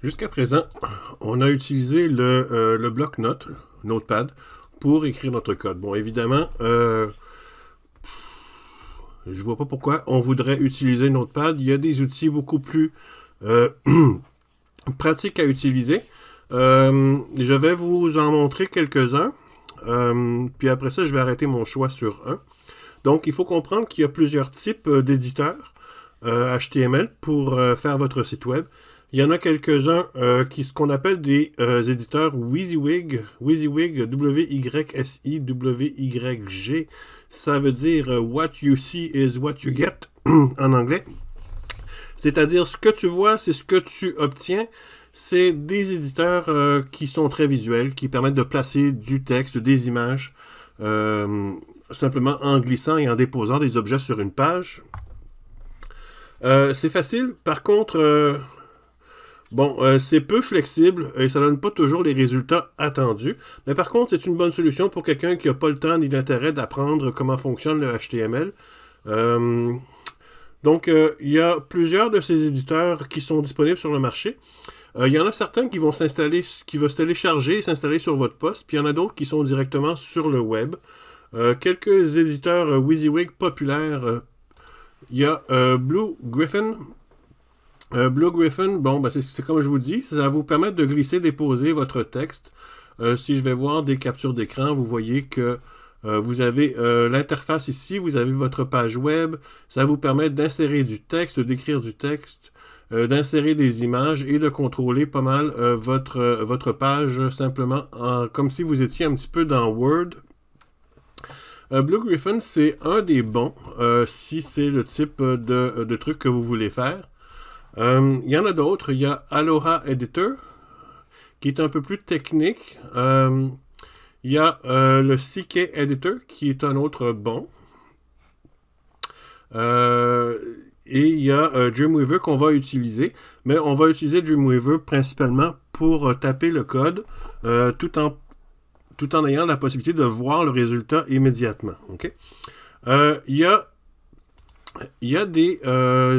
Jusqu'à présent, on a utilisé le bloc-notes, Notepad, pour écrire notre code. Bon, évidemment, je vois pas pourquoi on voudrait utiliser Notepad. Il y a des outils beaucoup plus euh, pratiques à utiliser. Je vais vous en montrer quelques-uns. Puis après ça, je vais arrêter mon choix sur un. Donc, il faut comprendre qu'il y a plusieurs types d'éditeurs HTML pour faire votre site web. Il y en a quelques-uns qui ce qu'on appelle des éditeurs WYSIWYG, WYSIWYG, WYSI, WYG. Ça veut dire What you see is what you get en anglais. C'est-à-dire ce que tu vois, c'est ce que tu obtiens. C'est des éditeurs qui sont très visuels, qui permettent de placer du texte, des images, simplement en glissant et en déposant des objets sur une page. C'est facile. Par contre, c'est peu flexible et ça donne pas toujours les résultats attendus. Mais par contre, c'est une bonne solution pour quelqu'un qui n'a pas le temps ni l'intérêt d'apprendre comment fonctionne le HTML. Il y a plusieurs de ces éditeurs qui sont disponibles sur le marché. Il y en a certains qui vont qui vont se télécharger et s'installer sur votre poste, puis il y en a d'autres qui sont directement sur le web. Quelques éditeurs WYSIWYG populaires. Il y a Blue Griffin. Blue Griffin, c'est comme je vous dis, ça va vous permettre de glisser, déposer votre texte. Si je vais voir des captures d'écran, vous voyez que vous avez l'interface ici, vous avez votre page web. Ça vous permet d'insérer du texte, d'écrire du texte, d'insérer des images et de contrôler pas mal votre page simplement comme si vous étiez un petit peu dans Word. Blue Griffin, c'est un des bons si c'est le type de truc que vous voulez faire. Il y en a d'autres. Il y a Aloha Editor, qui est un peu plus technique. Il y a le CK Editor, qui est un autre bon. Et il y a Dreamweaver qu'on va utiliser. Mais on va utiliser Dreamweaver principalement pour taper le code tout en ayant la possibilité de voir le résultat immédiatement. Okay? Il y a des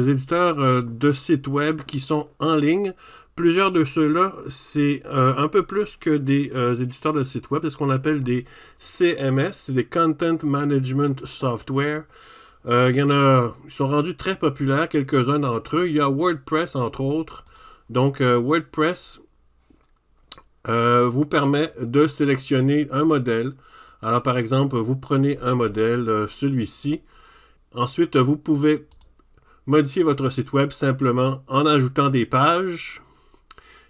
éditeurs de sites web qui sont en ligne. Plusieurs de ceux-là, c'est un peu plus que des éditeurs de sites web. C'est ce qu'on appelle des CMS, c'est des Content Management Software. Ils sont rendus très populaires, quelques-uns d'entre eux. Il y a WordPress, entre autres. Donc, WordPress vous permet de sélectionner un modèle. Alors, par exemple, vous prenez un modèle, celui-ci. Ensuite, vous pouvez modifier votre site web simplement en ajoutant des pages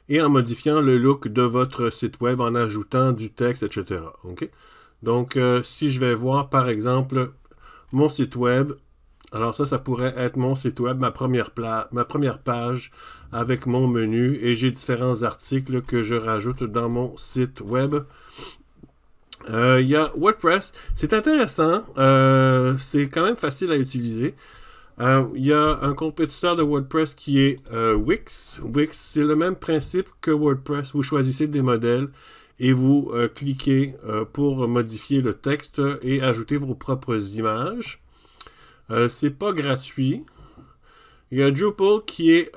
et en modifiant le look de votre site web, en ajoutant du texte, etc. Okay? Donc, si je vais voir, par exemple, mon site web, alors ça pourrait être mon site web, ma première page avec mon menu, et j'ai différents articles que je rajoute dans mon site web. Il y a WordPress. C'est intéressant. C'est quand même facile à utiliser. Il y a un compétiteur de WordPress qui est Wix. Wix, c'est le même principe que WordPress. Vous choisissez des modèles et vous cliquez pour modifier le texte et ajouter vos propres images. C'est pas gratuit. Il y a Drupal qui est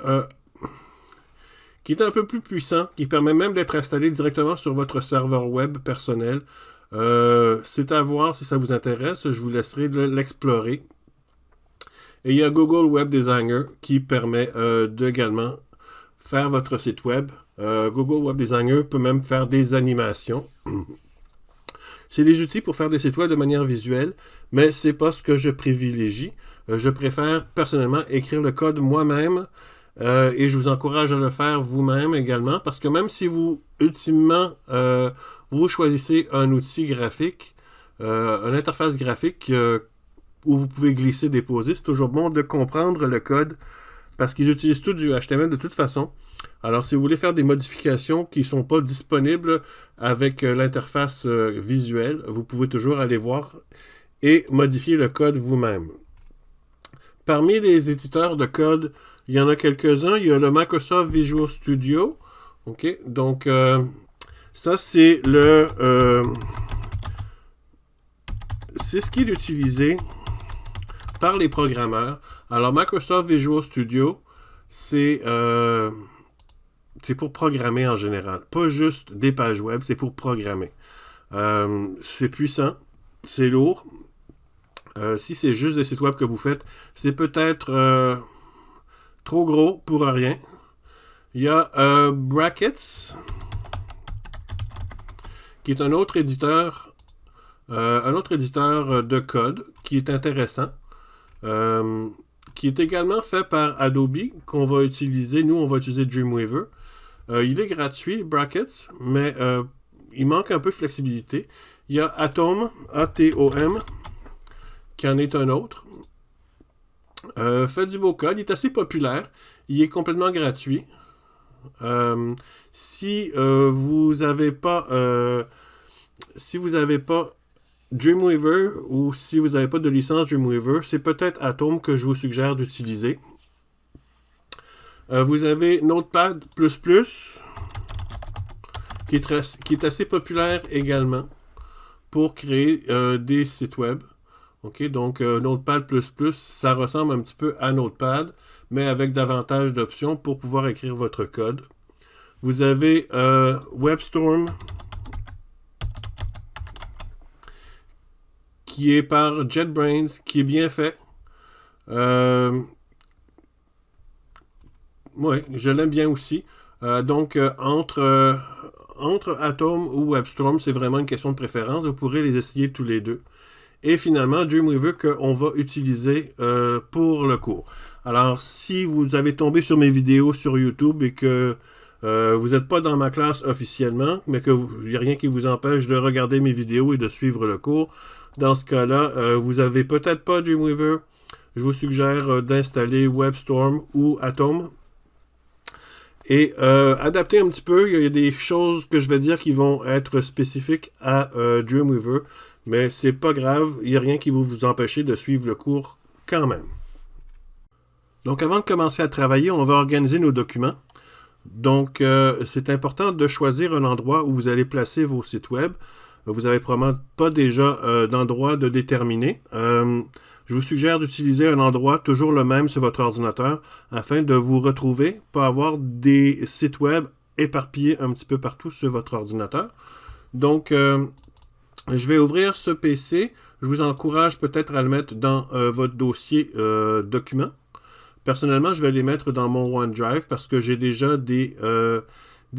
un peu plus puissant, qui permet même d'être installé directement sur votre serveur web personnel. C'est à voir si ça vous intéresse. Je vous laisserai l'explorer. Et il y a Google Web Designer qui permet d'également faire votre site web. Google Web Designer peut même faire des animations. C'est des outils pour faire des sites web de manière visuelle, mais c'est pas ce que je privilégie. Je préfère personnellement écrire le code moi-même et je vous encourage à le faire vous-même également, parce que même si vous, ultimement, vous choisissez un outil graphique, une interface graphique où vous pouvez glisser, déposer, c'est toujours bon de comprendre le code parce qu'ils utilisent tout du HTML de toute façon. Alors, si vous voulez faire des modifications qui ne sont pas disponibles avec l'interface visuelle, vous pouvez toujours aller voir et modifier le code vous-même. Parmi les éditeurs de code, il y en a quelques-uns. Il y a le Microsoft Visual Studio. OK? Donc, ça, c'est c'est ce qui est utilisé par les programmeurs. Alors, Microsoft Visual Studio, c'est c'est pour programmer en général. Pas juste des pages web, c'est pour programmer. C'est puissant, c'est lourd. Si c'est juste des sites web que vous faites, c'est peut-être trop gros pour rien. Il y a Brackets, qui est un autre éditeur de code qui est intéressant, qui est également fait par Adobe, qu'on va utiliser. Nous, on va utiliser Dreamweaver. Il est gratuit, Brackets, mais il manque un peu de flexibilité. Il y a Atom, A-T-O-M, qui en est un autre. Fait du beau code, il est assez populaire. Il est complètement gratuit. Si vous n'avez pas Dreamweaver ou si vous n'avez pas de licence Dreamweaver, c'est peut-être Atom que je vous suggère d'utiliser. Vous avez Notepad++, qui est assez populaire également pour créer des sites web. Okay, donc, Notepad++, ça ressemble un petit peu à Notepad, mais avec davantage d'options pour pouvoir écrire votre code. Vous avez WebStorm, qui est par JetBrains, qui est bien fait. Oui, je l'aime bien aussi. Donc, entre Atom ou WebStorm, c'est vraiment une question de préférence. Vous pourrez les essayer tous les deux. Et finalement, Dreamweaver qu'on va utiliser pour le cours. Alors, si vous avez tombé sur mes vidéos sur YouTube et que vous n'êtes pas dans ma classe officiellement, mais qu'il n'y a rien qui vous empêche de regarder mes vidéos et de suivre le cours, dans ce cas-là, vous n'avez peut-être pas Dreamweaver. Je vous suggère d'installer WebStorm ou Atom. Et adapter un petit peu, il y a des choses que je vais dire qui vont être spécifiques à Dreamweaver. Mais c'est pas grave, il n'y a rien qui va vous empêcher de suivre le cours quand même. Donc avant de commencer à travailler, on va organiser nos documents. Donc c'est important de choisir un endroit où vous allez placer vos sites web. Vous n'avez probablement pas déjà d'endroit de déterminer. Je vous suggère d'utiliser un endroit toujours le même sur votre ordinateur afin de vous retrouver, pas avoir des sites web éparpillés un petit peu partout sur votre ordinateur. Donc je vais ouvrir ce PC. Je vous encourage peut-être à le mettre dans votre dossier documents. Personnellement, je vais les mettre dans mon OneDrive parce que j'ai déjà des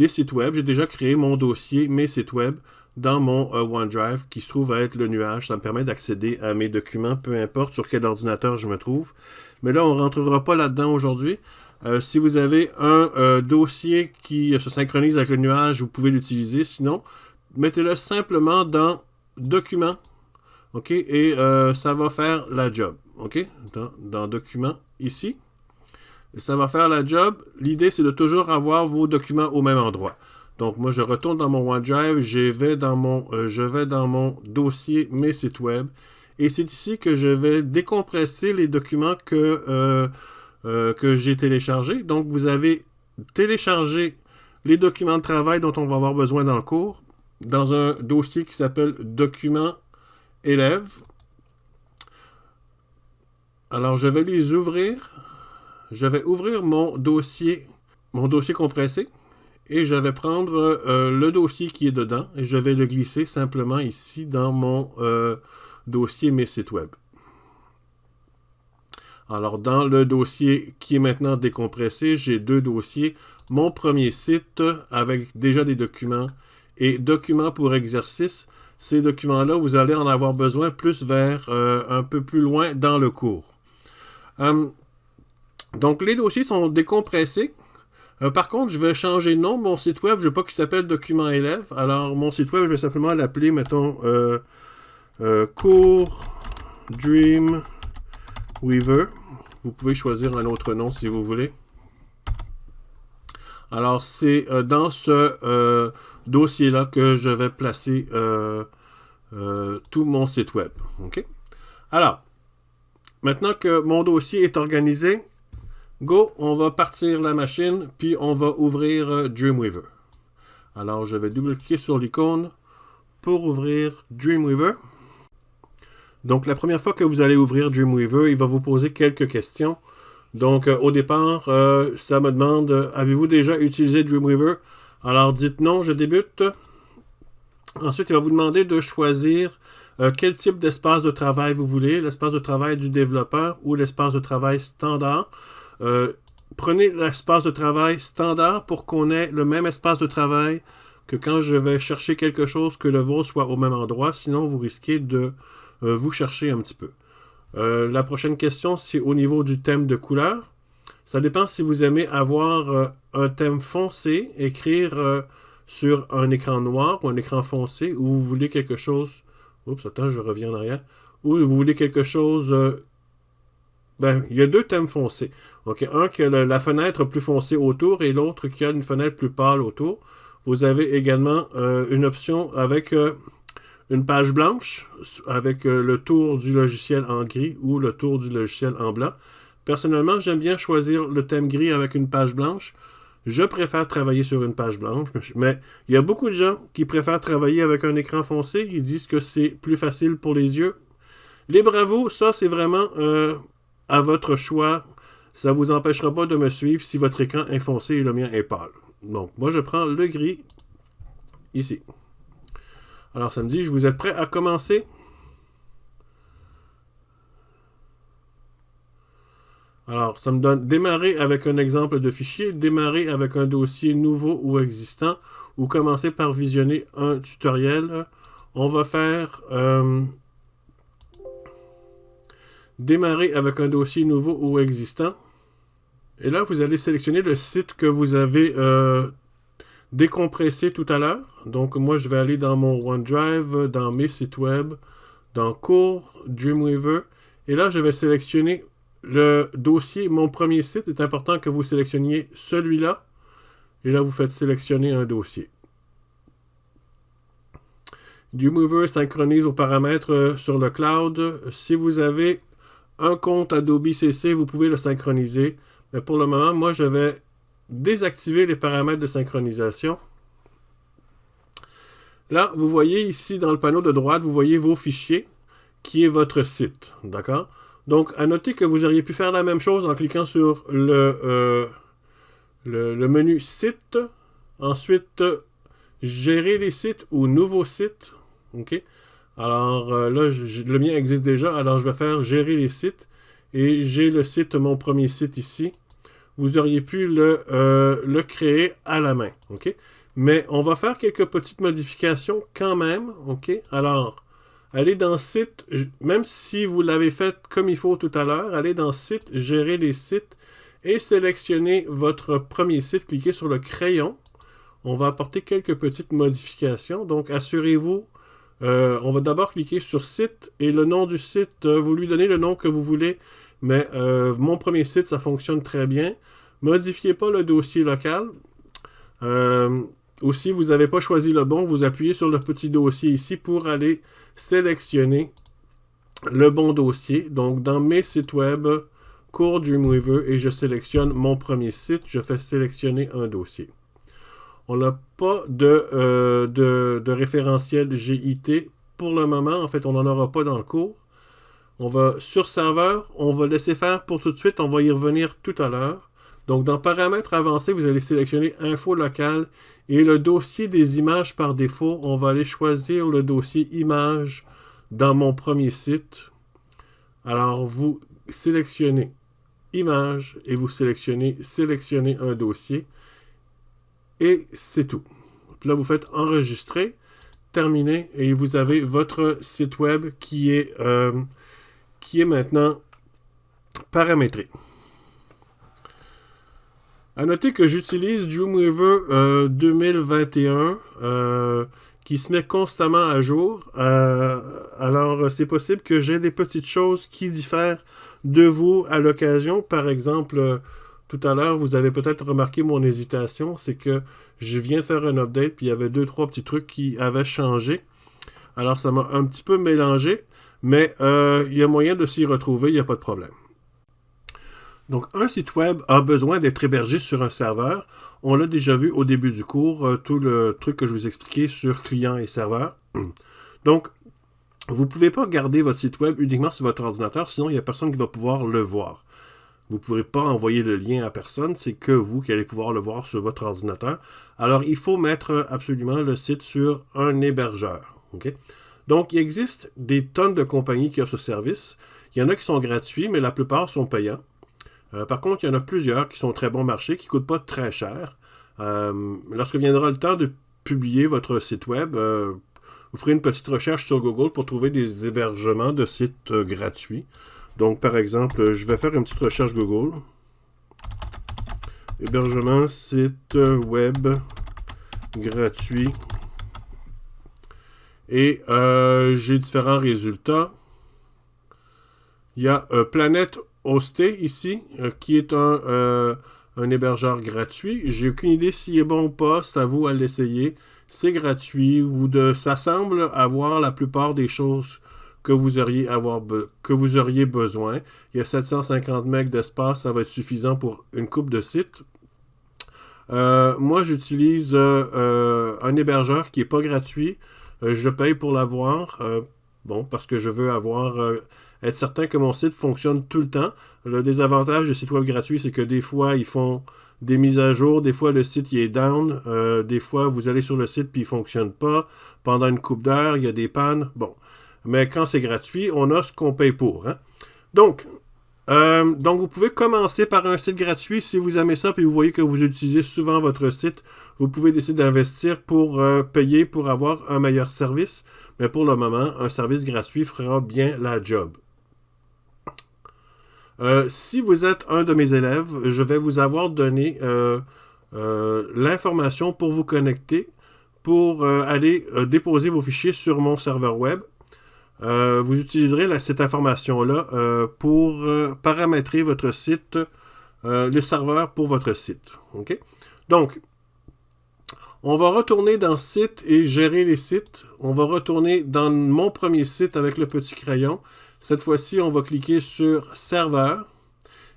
sites web. J'ai déjà créé mon dossier, mes sites web, dans mon OneDrive qui se trouve à être le nuage. Ça me permet d'accéder à mes documents, peu importe sur quel ordinateur je me trouve. Mais là, on ne rentrera pas là-dedans aujourd'hui. Si vous avez un dossier qui se synchronise avec le nuage, vous pouvez l'utiliser. Sinon, mettez-le simplement dans Documents, ok, et ça va faire la job, ok, dans Documents, ici, et ça va faire la job. L'idée, c'est de toujours avoir vos documents au même endroit. Donc, moi, je retourne dans mon OneDrive, je vais dans mon dossier, mes sites web, et c'est ici que je vais décompresser les documents que j'ai téléchargés. Donc, vous avez téléchargé les documents de travail dont on va avoir besoin dans le cours, dans un dossier qui s'appelle Documents élèves. Alors, je vais les ouvrir. Je vais ouvrir mon dossier compressé et je vais prendre le dossier qui est dedans et je vais le glisser simplement ici dans mon dossier Mes sites web. Alors, dans le dossier qui est maintenant décompressé, j'ai deux dossiers. Mon premier site avec déjà des documents et documents pour exercice. Ces documents-là, vous allez en avoir besoin plus vers un peu plus loin dans le cours. Donc, les dossiers sont décompressés. Par contre, je vais changer de nom de mon site web. Je ne veux pas qu'il s'appelle Documents élèves. Alors, mon site web, je vais simplement l'appeler, mettons, cours Dreamweaver. Vous pouvez choisir un autre nom si vous voulez. Alors, c'est dans ce dossier-là que je vais placer tout mon site web. OK? Alors, maintenant que mon dossier est organisé, go, on va partir la machine, puis on va ouvrir Dreamweaver. Alors, je vais double-cliquer sur l'icône pour ouvrir Dreamweaver. Donc, la première fois que vous allez ouvrir Dreamweaver, il va vous poser quelques questions. Donc, au départ, ça me demande, avez-vous déjà utilisé Dreamweaver? Alors, dites non, je débute. Ensuite, il va vous demander de choisir quel type d'espace de travail vous voulez, l'espace de travail du développeur ou l'espace de travail standard. Prenez l'espace de travail standard pour qu'on ait le même espace de travail que quand je vais chercher quelque chose, que le vôtre soit au même endroit. Sinon, vous risquez de vous chercher un petit peu. La prochaine question, c'est au niveau du thème de couleur. Ça dépend si vous aimez avoir un thème foncé, écrire sur un écran noir ou un écran foncé, ou vous voulez quelque chose... Oups, attends, je reviens en arrière. Ou vous voulez quelque chose... il y a deux thèmes foncés. Okay? Un qui a la fenêtre plus foncée autour et l'autre qui a une fenêtre plus pâle autour. Vous avez également une option avec une page blanche, avec le tour du logiciel en gris ou le tour du logiciel en blanc. Personnellement, j'aime bien choisir le thème gris avec une page blanche. Je préfère travailler sur une page blanche, mais il y a beaucoup de gens qui préfèrent travailler avec un écran foncé. Ils disent que c'est plus facile pour les yeux. Libre à vous, ça c'est vraiment à votre choix. Ça ne vous empêchera pas de me suivre si votre écran est foncé et le mien est pâle. Donc, moi je prends le gris ici. Alors, ça me dit, vous êtes prêts à commencer? Alors, ça me donne démarrer avec un exemple de fichier, démarrer avec un dossier nouveau ou existant, ou commencer par visionner un tutoriel. On va faire démarrer avec un dossier nouveau ou existant. Et là, vous allez sélectionner le site que vous avez décompressé tout à l'heure. Donc, moi, je vais aller dans mon OneDrive, dans mes sites web, dans cours, Dreamweaver. Et là, je vais sélectionner le dossier, mon premier site. C'est important que vous sélectionniez celui-là. Et là, vous faites sélectionner un dossier. Dreamweaver synchronise vos paramètres sur le cloud. Si vous avez un compte Adobe CC, vous pouvez le synchroniser. Mais pour le moment, moi, je vais désactiver les paramètres de synchronisation. Là, vous voyez ici dans le panneau de droite, vous voyez vos fichiers, qui est votre site. D'accord? Donc, à noter que vous auriez pu faire la même chose en cliquant sur le menu Site. Ensuite, gérer les sites ou nouveaux sites. OK? Alors, là, le mien existe déjà. Alors, je vais faire gérer les sites. Et j'ai le site, mon premier site ici. Vous auriez pu le créer à la main. OK? Mais on va faire quelques petites modifications quand même. OK? Alors, allez dans Site, même si vous l'avez fait comme il faut tout à l'heure, allez dans Site, gérer les sites et sélectionnez votre premier site. Cliquez sur le crayon. On va apporter quelques petites modifications. Donc, assurez-vous, on va d'abord cliquer sur Site et le nom du site, vous lui donnez le nom que vous voulez. Mais mon premier site, ça fonctionne très bien. Modifiez pas le dossier local. Aussi, vous n'avez pas choisi le bon, vous appuyez sur le petit dossier ici pour aller sélectionner le bon dossier. Donc, dans mes sites web, cours Dreamweaver, et je sélectionne mon premier site. Je fais sélectionner un dossier. On n'a pas de référentiel GIT pour le moment. En fait, on n'en aura pas dans le cours. On va sur serveur, on va laisser faire pour tout de suite, on va y revenir tout à l'heure. Donc, dans paramètres avancés, vous allez sélectionner info locale et le dossier des images par défaut, on va aller choisir le dossier images dans mon premier site. Alors, vous sélectionnez images et vous sélectionnez un dossier et c'est tout. Puis là, vous faites enregistrer, terminer et vous avez votre site web qui est maintenant paramétré. À noter que j'utilise Dreamweaver 2021 qui se met constamment à jour. Alors, c'est possible que j'ai des petites choses qui diffèrent de vous à l'occasion. Par exemple, tout à l'heure, vous avez peut-être remarqué mon hésitation. C'est que je viens de faire un update puis il y avait 2-3 petits trucs qui avaient changé. Alors, ça m'a un petit peu mélangé. Mais il y a moyen de s'y retrouver, il n'y a pas de problème. Donc, un site web a besoin d'être hébergé sur un serveur. On l'a déjà vu au début du cours, tout le truc que je vous expliquais sur client et serveur. Donc, vous ne pouvez pas garder votre site web uniquement sur votre ordinateur, sinon il n'y a personne qui va pouvoir le voir. Vous ne pourrez pas envoyer le lien à personne, c'est que vous qui allez pouvoir le voir sur votre ordinateur. Alors, il faut mettre absolument le site sur un hébergeur. Okay? Donc, il existe des tonnes de compagnies qui offrent ce service. Il y en a qui sont gratuits, mais la plupart sont payants. Par contre, il y en a plusieurs qui sont très bon marché, qui ne coûtent pas très cher. Lorsque viendra le temps de publier votre site web, vous ferez une petite recherche sur Google pour trouver des hébergements de sites gratuits. Donc, par exemple, je vais faire une petite recherche Google. Hébergement, site web gratuit. Et j'ai différents résultats. Il y a Planet Hosté ici, qui est un hébergeur gratuit. J'ai aucune idée s'il est bon ou pas. C'est à vous à l'essayer. C'est gratuit. Ça semble avoir la plupart des choses que vous auriez besoin. Il y a 750 MB d'espace. Ça va être suffisant pour une couple de sites. Moi, j'utilise un hébergeur qui n'est pas gratuit. Je paye pour l'avoir. Parce que je veux être certain que mon site fonctionne tout le temps. Le désavantage des sites web gratuits, c'est que des fois, ils font des mises à jour. Des fois, le site il est down. Des fois, vous allez sur le site puis il ne fonctionne pas. Pendant une couple d'heures, il y a des pannes. Bon. Mais quand c'est gratuit, on a ce qu'on paye pour. Hein? Donc, vous pouvez commencer par un site gratuit. Si vous aimez ça et vous voyez que vous utilisez souvent votre site, vous pouvez décider d'investir pour payer pour avoir un meilleur service. Mais pour le moment, un service gratuit fera bien la job. Si vous êtes un de mes élèves, je vais vous avoir donné l'information pour vous connecter, pour aller déposer vos fichiers sur mon serveur web. Vous utiliserez cette information-là pour paramétrer votre site, le serveur pour votre site. Okay? Donc, on va retourner dans Site et gérer les sites. On va retourner dans mon premier site avec le petit crayon. Cette fois-ci, on va cliquer sur Serveur.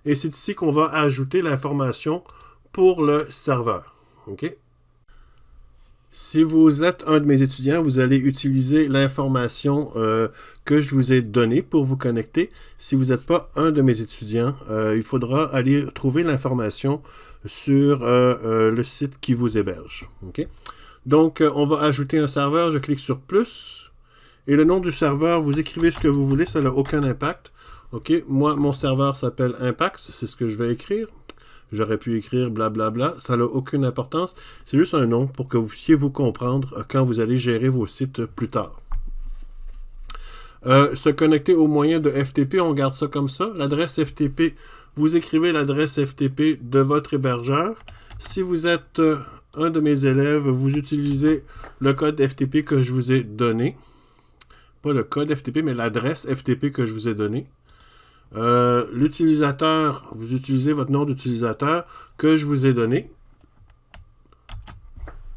Et c'est ici qu'on va ajouter l'information pour le serveur. Okay? Si vous êtes un de mes étudiants, vous allez utiliser l'information que je vous ai donnée pour vous connecter. Si vous n'êtes pas un de mes étudiants, il faudra aller trouver l'information sur le site qui vous héberge. Okay? Donc, on va ajouter un serveur. Je clique sur plus. Et le nom du serveur, vous écrivez ce que vous voulez. Ça n'a aucun impact. Okay? Moi, mon serveur s'appelle Impax. C'est ce que je vais écrire. J'aurais pu écrire blablabla, ça n'a aucune importance. C'est juste un nom pour que vous puissiez vous comprendre quand vous allez gérer vos sites plus tard. Se connecter au moyen de FTP, on garde ça comme ça. L'adresse FTP, vous écrivez l'adresse FTP de votre hébergeur. Si vous êtes un de mes élèves, vous utilisez le code FTP que je vous ai donné. Pas le code FTP, mais l'adresse FTP que je vous ai donnée. L'utilisateur, vous utilisez votre nom d'utilisateur que je vous ai donné.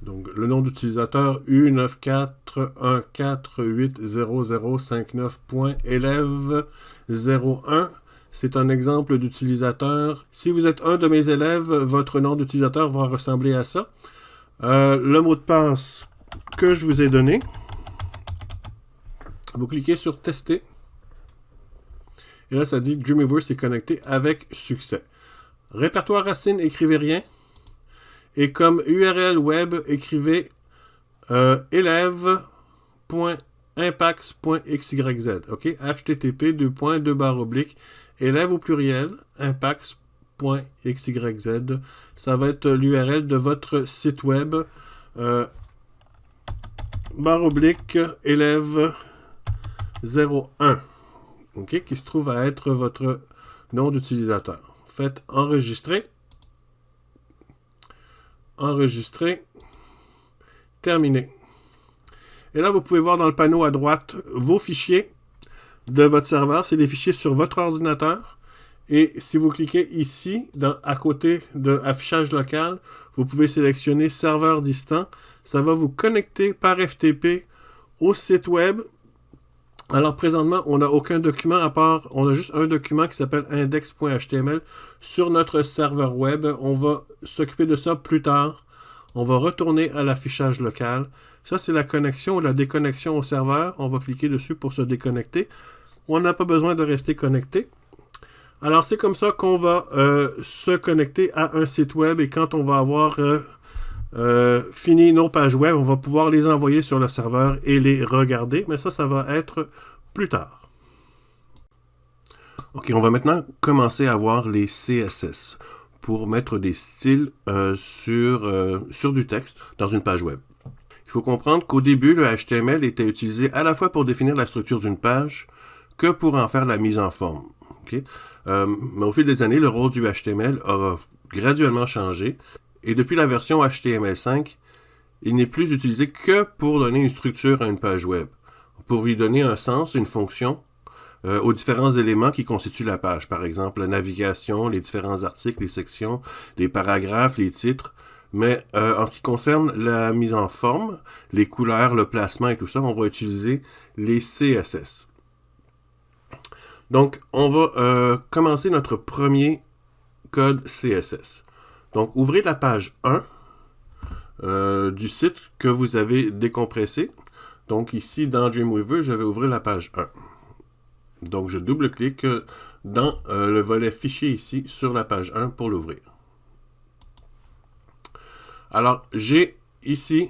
Donc, le nom d'utilisateur U941480059.élève01. C'est un exemple d'utilisateur. Si vous êtes un de mes élèves, votre nom d'utilisateur va ressembler à ça. Le mot de passe que je vous ai donné. Vous cliquez sur Tester. Et là, ça dit Dreamweaver est connecté avec succès. Répertoire racine, écrivez rien. Et comme URL web, écrivez élève.impax.xyz. OK? http:// élève au pluriel, impax.xyz. Ça va être l'URL de votre site web. /élève 01. Okay, qui se trouve à être votre nom d'utilisateur. Faites enregistrer. Enregistrer. Terminé. Et là, vous pouvez voir dans le panneau à droite vos fichiers de votre serveur. C'est des fichiers sur votre ordinateur. Et si vous cliquez ici, à côté de affichage local, vous pouvez sélectionner serveur distant. Ça va vous connecter par FTP au site web. Alors, présentement, on n'a aucun document à part, on a juste un document qui s'appelle index.html sur notre serveur web. On va s'occuper de ça plus tard. On va retourner à l'affichage local. Ça, c'est la connexion ou la déconnexion au serveur. On va cliquer dessus pour se déconnecter. On n'a pas besoin de rester connecté. Alors, c'est comme ça qu'on va se connecter à un site web et quand on va avoir fini nos pages web, on va pouvoir les envoyer sur le serveur et les regarder, mais ça va être plus tard. Ok, on va maintenant commencer à voir les CSS pour mettre des styles sur du texte dans une page web. Il faut comprendre qu'au début, le HTML était utilisé à la fois pour définir la structure d'une page que pour en faire la mise en forme. Okay? Mais au fil des années, le rôle du HTML a graduellement changé et depuis la version HTML5, il n'est plus utilisé que pour donner une structure à une page web, pour lui donner un sens, une fonction aux différents éléments qui constituent la page. Par exemple, la navigation, les différents articles, les sections, les paragraphes, les titres. Mais en ce qui concerne la mise en forme, les couleurs, le placement et tout ça, on va utiliser les CSS. Donc, on va commencer notre premier code CSS. Donc, ouvrez la page 1 du site que vous avez décompressé. Donc, ici, dans Dreamweaver, je vais ouvrir la page 1. Donc, je double-clique dans le volet fichier ici sur la page 1 pour l'ouvrir. Alors, j'ai ici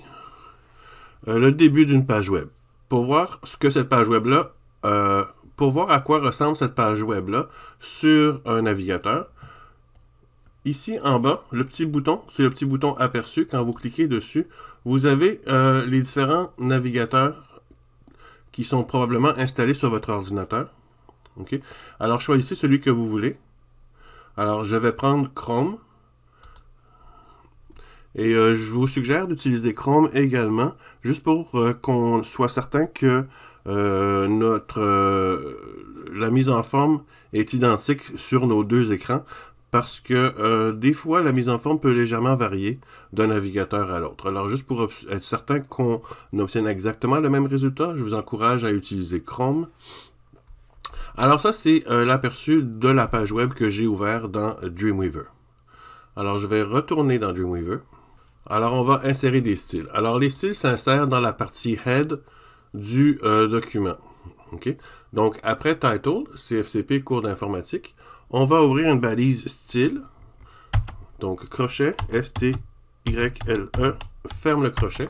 le début d'une page web. Pour voir ce que cette page web-là, pour voir à quoi ressemble cette page web-là sur un navigateur, ici en bas, le petit bouton, c'est le petit bouton aperçu. Quand vous cliquez dessus, vous avez les différents navigateurs qui sont probablement installés sur votre ordinateur. Okay? Alors, choisissez celui que vous voulez. Alors, je vais prendre Chrome. Et je vous suggère d'utiliser Chrome également, juste pour qu'on soit certain que la mise en forme est identique sur nos deux écrans, parce que des fois, la mise en forme peut légèrement varier d'un navigateur à l'autre. Alors, juste pour être certain qu'on obtienne exactement le même résultat, je vous encourage à utiliser Chrome. Alors ça, c'est l'aperçu de la page web que j'ai ouvert dans Dreamweaver. Alors, je vais retourner dans Dreamweaver. Alors, on va insérer des styles. Alors, les styles s'insèrent dans la partie Head du document. Okay? Donc, après Title, CFCP, cours d'informatique, on va ouvrir une balise style. Donc, crochet, S-T-Y-L-E, ferme le crochet.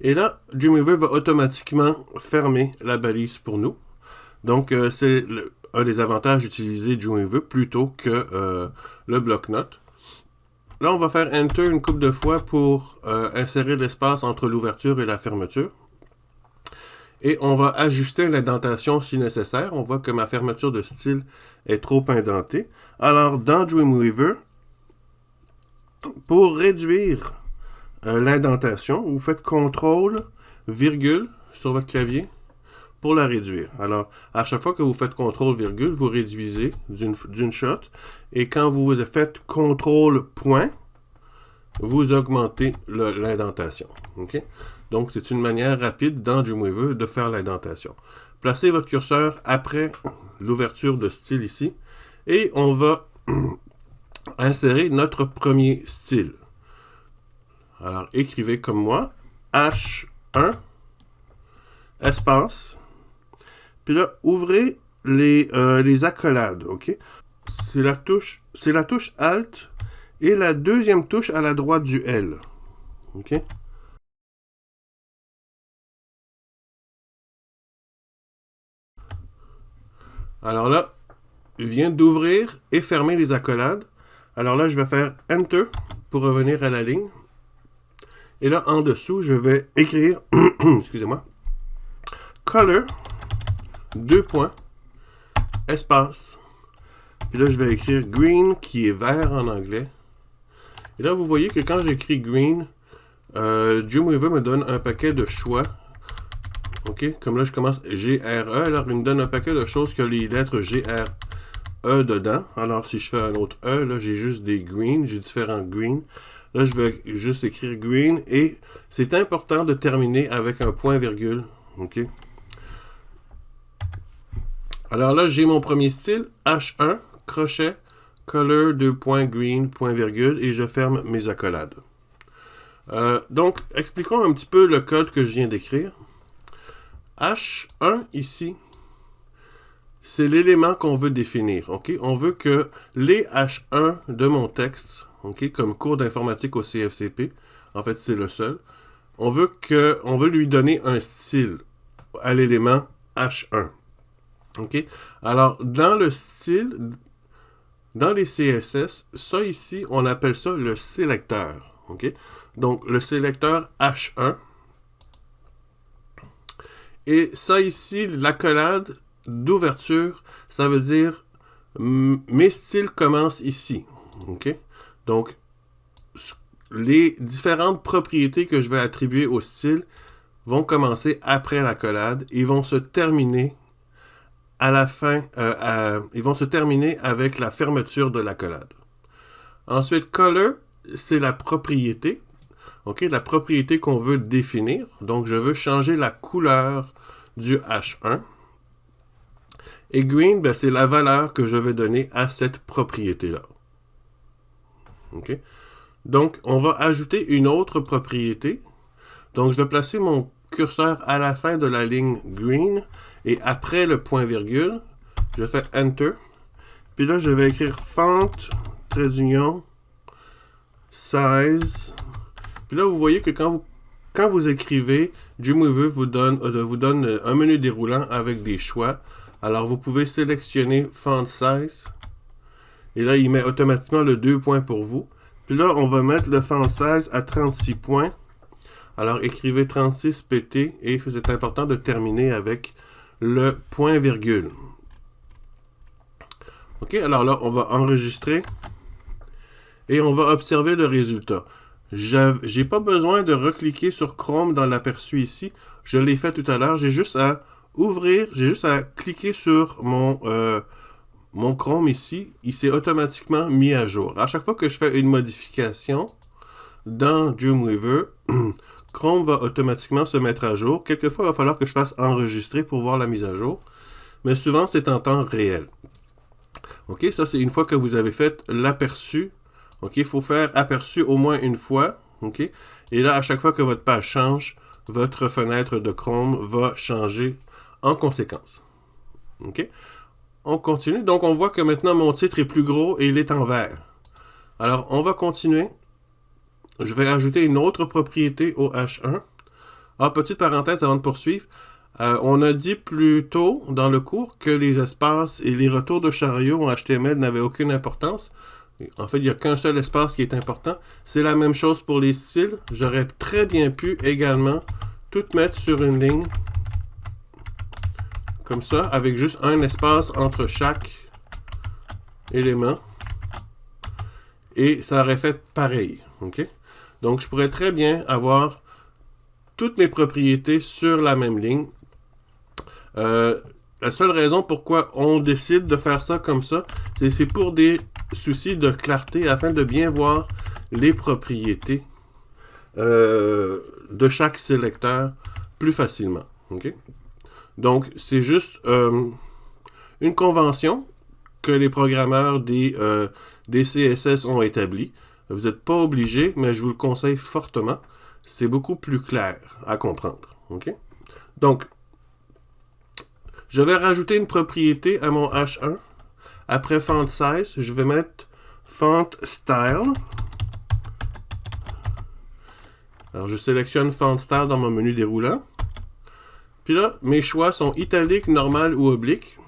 Et là, Dreamweaver va automatiquement fermer la balise pour nous. Donc, c'est un des avantages d'utiliser Dreamweaver plutôt que le bloc-notes. Là, on va faire Enter une couple de fois pour insérer l'espace entre l'ouverture et la fermeture. Et on va ajuster l'indentation si nécessaire. On voit que ma fermeture de style est trop indentée. Alors, dans Dreamweaver, pour réduire l'indentation, vous faites CTRL, virgule sur votre clavier pour la réduire. Alors, à chaque fois que vous faites CTRL, virgule, vous réduisez d'une shot. Et quand vous faites CTRL, point, vous augmentez l'indentation. Okay? Donc, c'est une manière rapide dans Dreamweaver de faire l'indentation. Placez votre curseur après l'ouverture de style ici. Et on va insérer notre premier style. Alors, écrivez comme moi, H1, espace. Puis là, ouvrez les accolades, ok? C'est la touche Alt et la deuxième touche à la droite du L, ok? Alors là, il vient d'ouvrir et fermer les accolades. Alors là, je vais faire Enter pour revenir à la ligne. Et là, en dessous, je vais écrire, excusez-moi, Color, 2 points, espace. Puis là, je vais écrire green, qui est vert en anglais. Et là, vous voyez que quand j'écris green, Dreamweaver me donne un paquet de choix. OK? Comme là, je commence G-R-E. Alors, il me donne un paquet de choses que les lettres G-R-E dedans. Alors, si je fais un autre E, là, j'ai juste des green. J'ai différents green. Là, je vais juste écrire green. Et c'est important de terminer avec un point-virgule. OK? Alors là, j'ai mon premier style, H1, crochet, color, 2 points, green, point virgule, et je ferme mes accolades. Donc, expliquons un petit peu le code que je viens d'écrire. H1 ici, c'est l'élément qu'on veut définir. Okay? On veut que les H1 de mon texte, okay, comme cours d'informatique au CFCP, en fait c'est le seul, on veut lui donner un style à l'élément H1. Okay? Alors, dans le style, dans les CSS, ça ici, on appelle ça le sélecteur. Okay? Donc, le sélecteur H1. Et ça ici, l'accolade d'ouverture, ça veut dire mes styles commencent ici. Okay? Donc, les différentes propriétés que je vais attribuer au style vont commencer après l'accolade et vont se terminer à la fin, ils vont se terminer avec la fermeture de l'accolade. Ensuite, color, c'est la propriété. Okay, la propriété qu'on veut définir. Donc, je veux changer la couleur du H1. Et green, ben, c'est la valeur que je vais donner à cette propriété-là. Okay? Donc, on va ajouter une autre propriété. Donc, je vais placer mon curseur à la fin de la ligne green. Et après le point-virgule, je fais Enter. Puis là, je vais écrire font, trait d'union, size. Puis là, vous voyez que quand vous écrivez, Dreamweaver vous donne un menu déroulant avec des choix. Alors, vous pouvez sélectionner Font Size. Et là, il met automatiquement le 2 points pour vous. Puis là, on va mettre le Font Size à 36 points. Alors, écrivez 36 PT et c'est important de terminer avec le point-virgule. OK, alors là, on va enregistrer et on va observer le résultat. J'ai pas besoin de recliquer sur Chrome dans l'aperçu ici. Je l'ai fait tout à l'heure. J'ai juste à ouvrir, j'ai juste à cliquer sur mon Chrome ici. Il s'est automatiquement mis à jour. À chaque fois que je fais une modification dans Dreamweaver, Chrome va automatiquement se mettre à jour. Quelquefois, il va falloir que je fasse enregistrer pour voir la mise à jour. Mais souvent, c'est en temps réel. OK, ça c'est une fois que vous avez fait l'aperçu. OK, il faut faire aperçu au moins une fois. OK, et là, à chaque fois que votre page change, votre fenêtre de Chrome va changer en conséquence. OK, on continue. Donc, on voit que maintenant, mon titre est plus gros et il est en vert. Alors, on va continuer. Je vais ajouter une autre propriété au H1. Ah, petite parenthèse avant de poursuivre. On a dit plus tôt dans le cours que les espaces et les retours de chariot en HTML n'avaient aucune importance. En fait, il n'y a qu'un seul espace qui est important. C'est la même chose pour les styles. J'aurais très bien pu également tout mettre sur une ligne. Comme ça, avec juste un espace entre chaque élément. Et ça aurait fait pareil. OK? Donc, je pourrais très bien avoir toutes mes propriétés sur la même ligne. La seule raison pourquoi on décide de faire ça comme ça, c'est pour des soucis de clarté, afin de bien voir les propriétés de chaque sélecteur plus facilement. Okay? Donc, c'est juste une convention que les programmeurs des CSS ont établie. Vous n'êtes pas obligé, mais je vous le conseille fortement. C'est beaucoup plus clair à comprendre. Okay? Donc, je vais rajouter une propriété à mon H1. Après Font Size, je vais mettre Font Style. Alors, je sélectionne Font Style dans mon menu déroulant. Puis là, mes choix sont italique, normal ou oblique.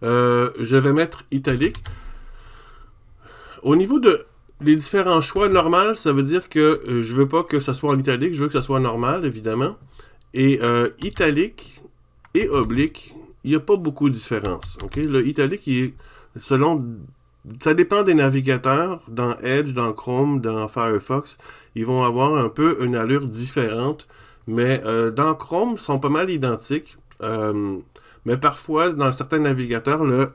Je vais mettre italique. Au niveau des différents choix, normal, ça veut dire que je veux pas que ça soit en italique, je veux que ça soit normal, évidemment. Et italique et oblique, il n'y a pas beaucoup de différence. Okay? Le italique, il est ça dépend des navigateurs. Dans Edge, dans Chrome, dans Firefox, ils vont avoir un peu une allure différente. Mais dans Chrome, ils sont pas mal identiques. Mais parfois, dans certains navigateurs, le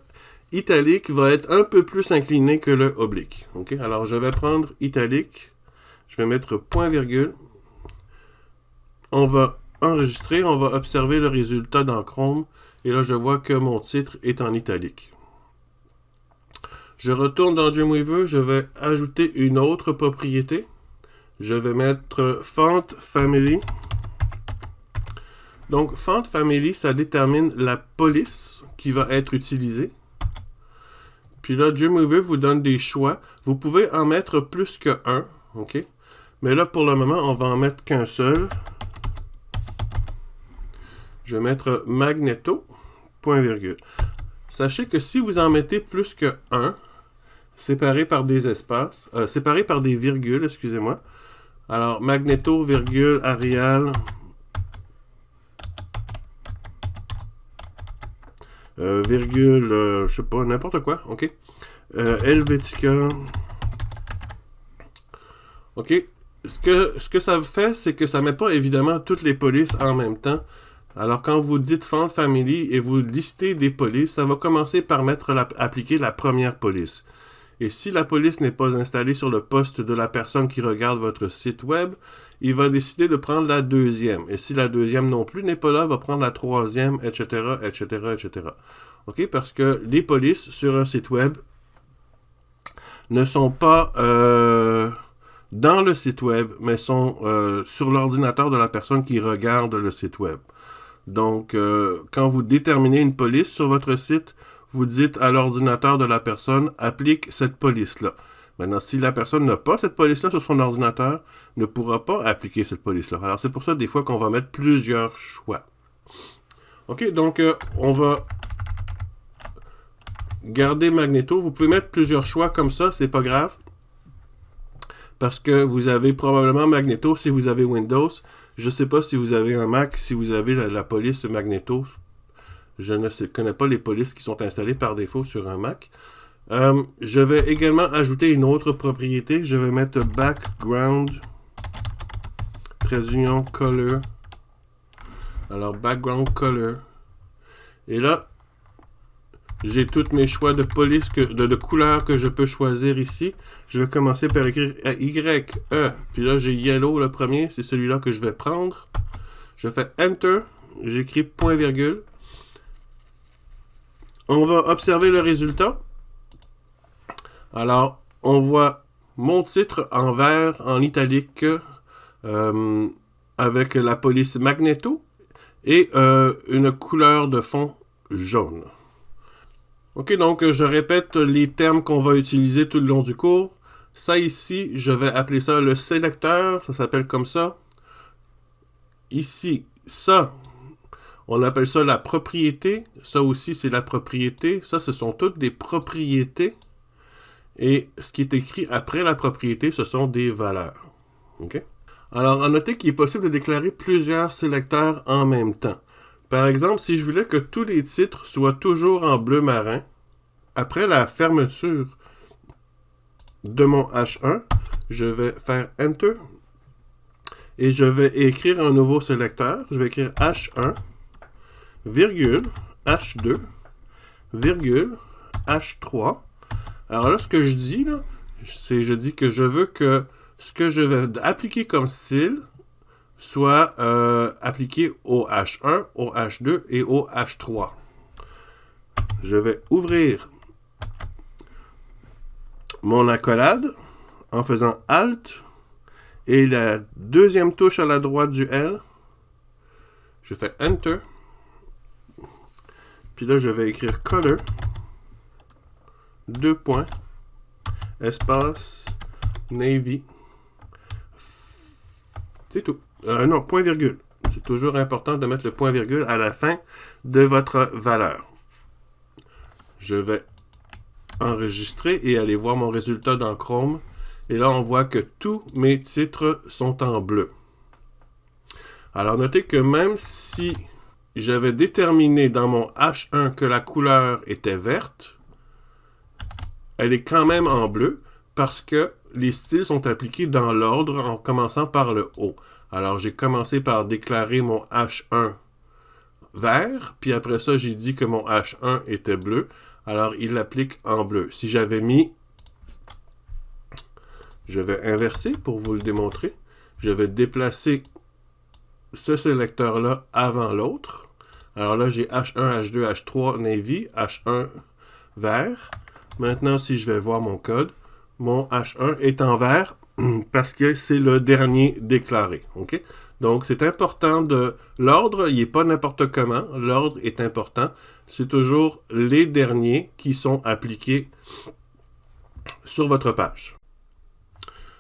italique va être un peu plus incliné que le oblique. Okay? Alors, je vais prendre italique. Je vais mettre point-virgule. On va enregistrer. On va observer le résultat dans Chrome. Et là, je vois que mon titre est en italique. Je retourne dans Dreamweaver. Je vais ajouter une autre propriété. Je vais mettre Font Family. Donc, Font Family, ça détermine la police qui va être utilisée. Puis là, GeoMover vous donne des choix. Vous pouvez en mettre plus que un, OK? Mais là, pour le moment, on va en mettre qu'un seul. Je vais mettre Magneto, point virgule. Sachez que si vous en mettez plus que un, séparé par des espaces, séparé par des virgules, excusez-moi. Alors, Magneto, virgule, Arial, virgule, je sais pas, n'importe quoi, ok. Helvetica. Ok. Ce que ça fait, c'est que ça met pas évidemment toutes les polices en même temps. Alors, quand vous dites Font Family et vous listez des polices, ça va commencer par appliquer la première police. Et si la police n'est pas installée sur le poste de la personne qui regarde votre site web, il va décider de prendre la deuxième. Et si la deuxième non plus n'est pas là, il va prendre la troisième, etc., etc., etc. OK? Parce que les polices sur un site web ne sont pas dans le site web, mais sont sur l'ordinateur de la personne qui regarde le site web. Donc, quand vous déterminez une police sur votre site, vous dites à l'ordinateur de la personne, applique cette police-là. Maintenant, si la personne n'a pas cette police-là sur son ordinateur, ne pourra pas appliquer cette police-là. Alors, c'est pour ça, des fois, qu'on va mettre plusieurs choix. OK, donc, on va garder Magneto. Vous pouvez mettre plusieurs choix comme ça, c'est pas grave. Parce que vous avez probablement Magneto si vous avez Windows. Je ne sais pas si vous avez un Mac, si vous avez la police Magneto. Je ne connais pas les polices qui sont installées par défaut sur un Mac. Je vais également ajouter une autre propriété. Je vais mettre background, trait d'union, color. Alors, background color. Et là, j'ai tous mes choix de police, de couleurs que je peux choisir ici. Je vais commencer par écrire Y, E. Puis là, j'ai yellow le premier. C'est celui-là que je vais prendre. Je fais Enter. J'écris point virgule. On va observer le résultat. Alors, on voit mon titre en vert, en italique, avec la police Magneto et une couleur de fond jaune. OK, donc je répète les termes qu'on va utiliser tout le long du cours. Ça ici, je vais appeler ça le sélecteur, ça s'appelle comme ça. Ici, ça, on appelle ça la propriété. Ça aussi, c'est la propriété. Ça, ce sont toutes des propriétés. Et ce qui est écrit après la propriété, ce sont des valeurs. OK? Alors, à noter qu'il est possible de déclarer plusieurs sélecteurs en même temps. Par exemple, si je voulais que tous les titres soient toujours en bleu marin, après la fermeture de mon H1, je vais faire Enter et je vais écrire un nouveau sélecteur. Je vais écrire H1, virgule, H2, virgule, H3. Alors là, ce que je dis, là, c'est je dis que je veux que ce que je vais appliquer comme style soit appliqué au H1, au H2 et au H3. Je vais ouvrir mon accolade en faisant Alt et la deuxième touche à la droite du L. Je fais Enter. Puis là, je vais écrire Color. 2 points. Espace. Navy. C'est tout. Non, point virgule. C'est toujours important de mettre le point virgule à la fin de votre valeur. Je vais enregistrer et aller voir mon résultat dans Chrome. Et là, on voit que tous mes titres sont en bleu. Alors, notez que même si j'avais déterminé dans mon H1 que la couleur était verte, elle est quand même en bleu parce que les styles sont appliqués dans l'ordre en commençant par le haut. Alors, j'ai commencé par déclarer mon H1 vert, puis après ça, j'ai dit que mon H1 était bleu. Alors, il l'applique en bleu. Si j'avais mis... Je vais inverser pour vous le démontrer. Je vais déplacer ce sélecteur-là avant l'autre. Alors là, j'ai H1, H2, H3, Navy, H1 vert. Maintenant, si je vais voir mon code, mon H1 est en vert parce que c'est le dernier déclaré. Okay? Donc, c'est important de... L'ordre, il n'est pas n'importe comment. L'ordre est important. C'est toujours les derniers qui sont appliqués sur votre page.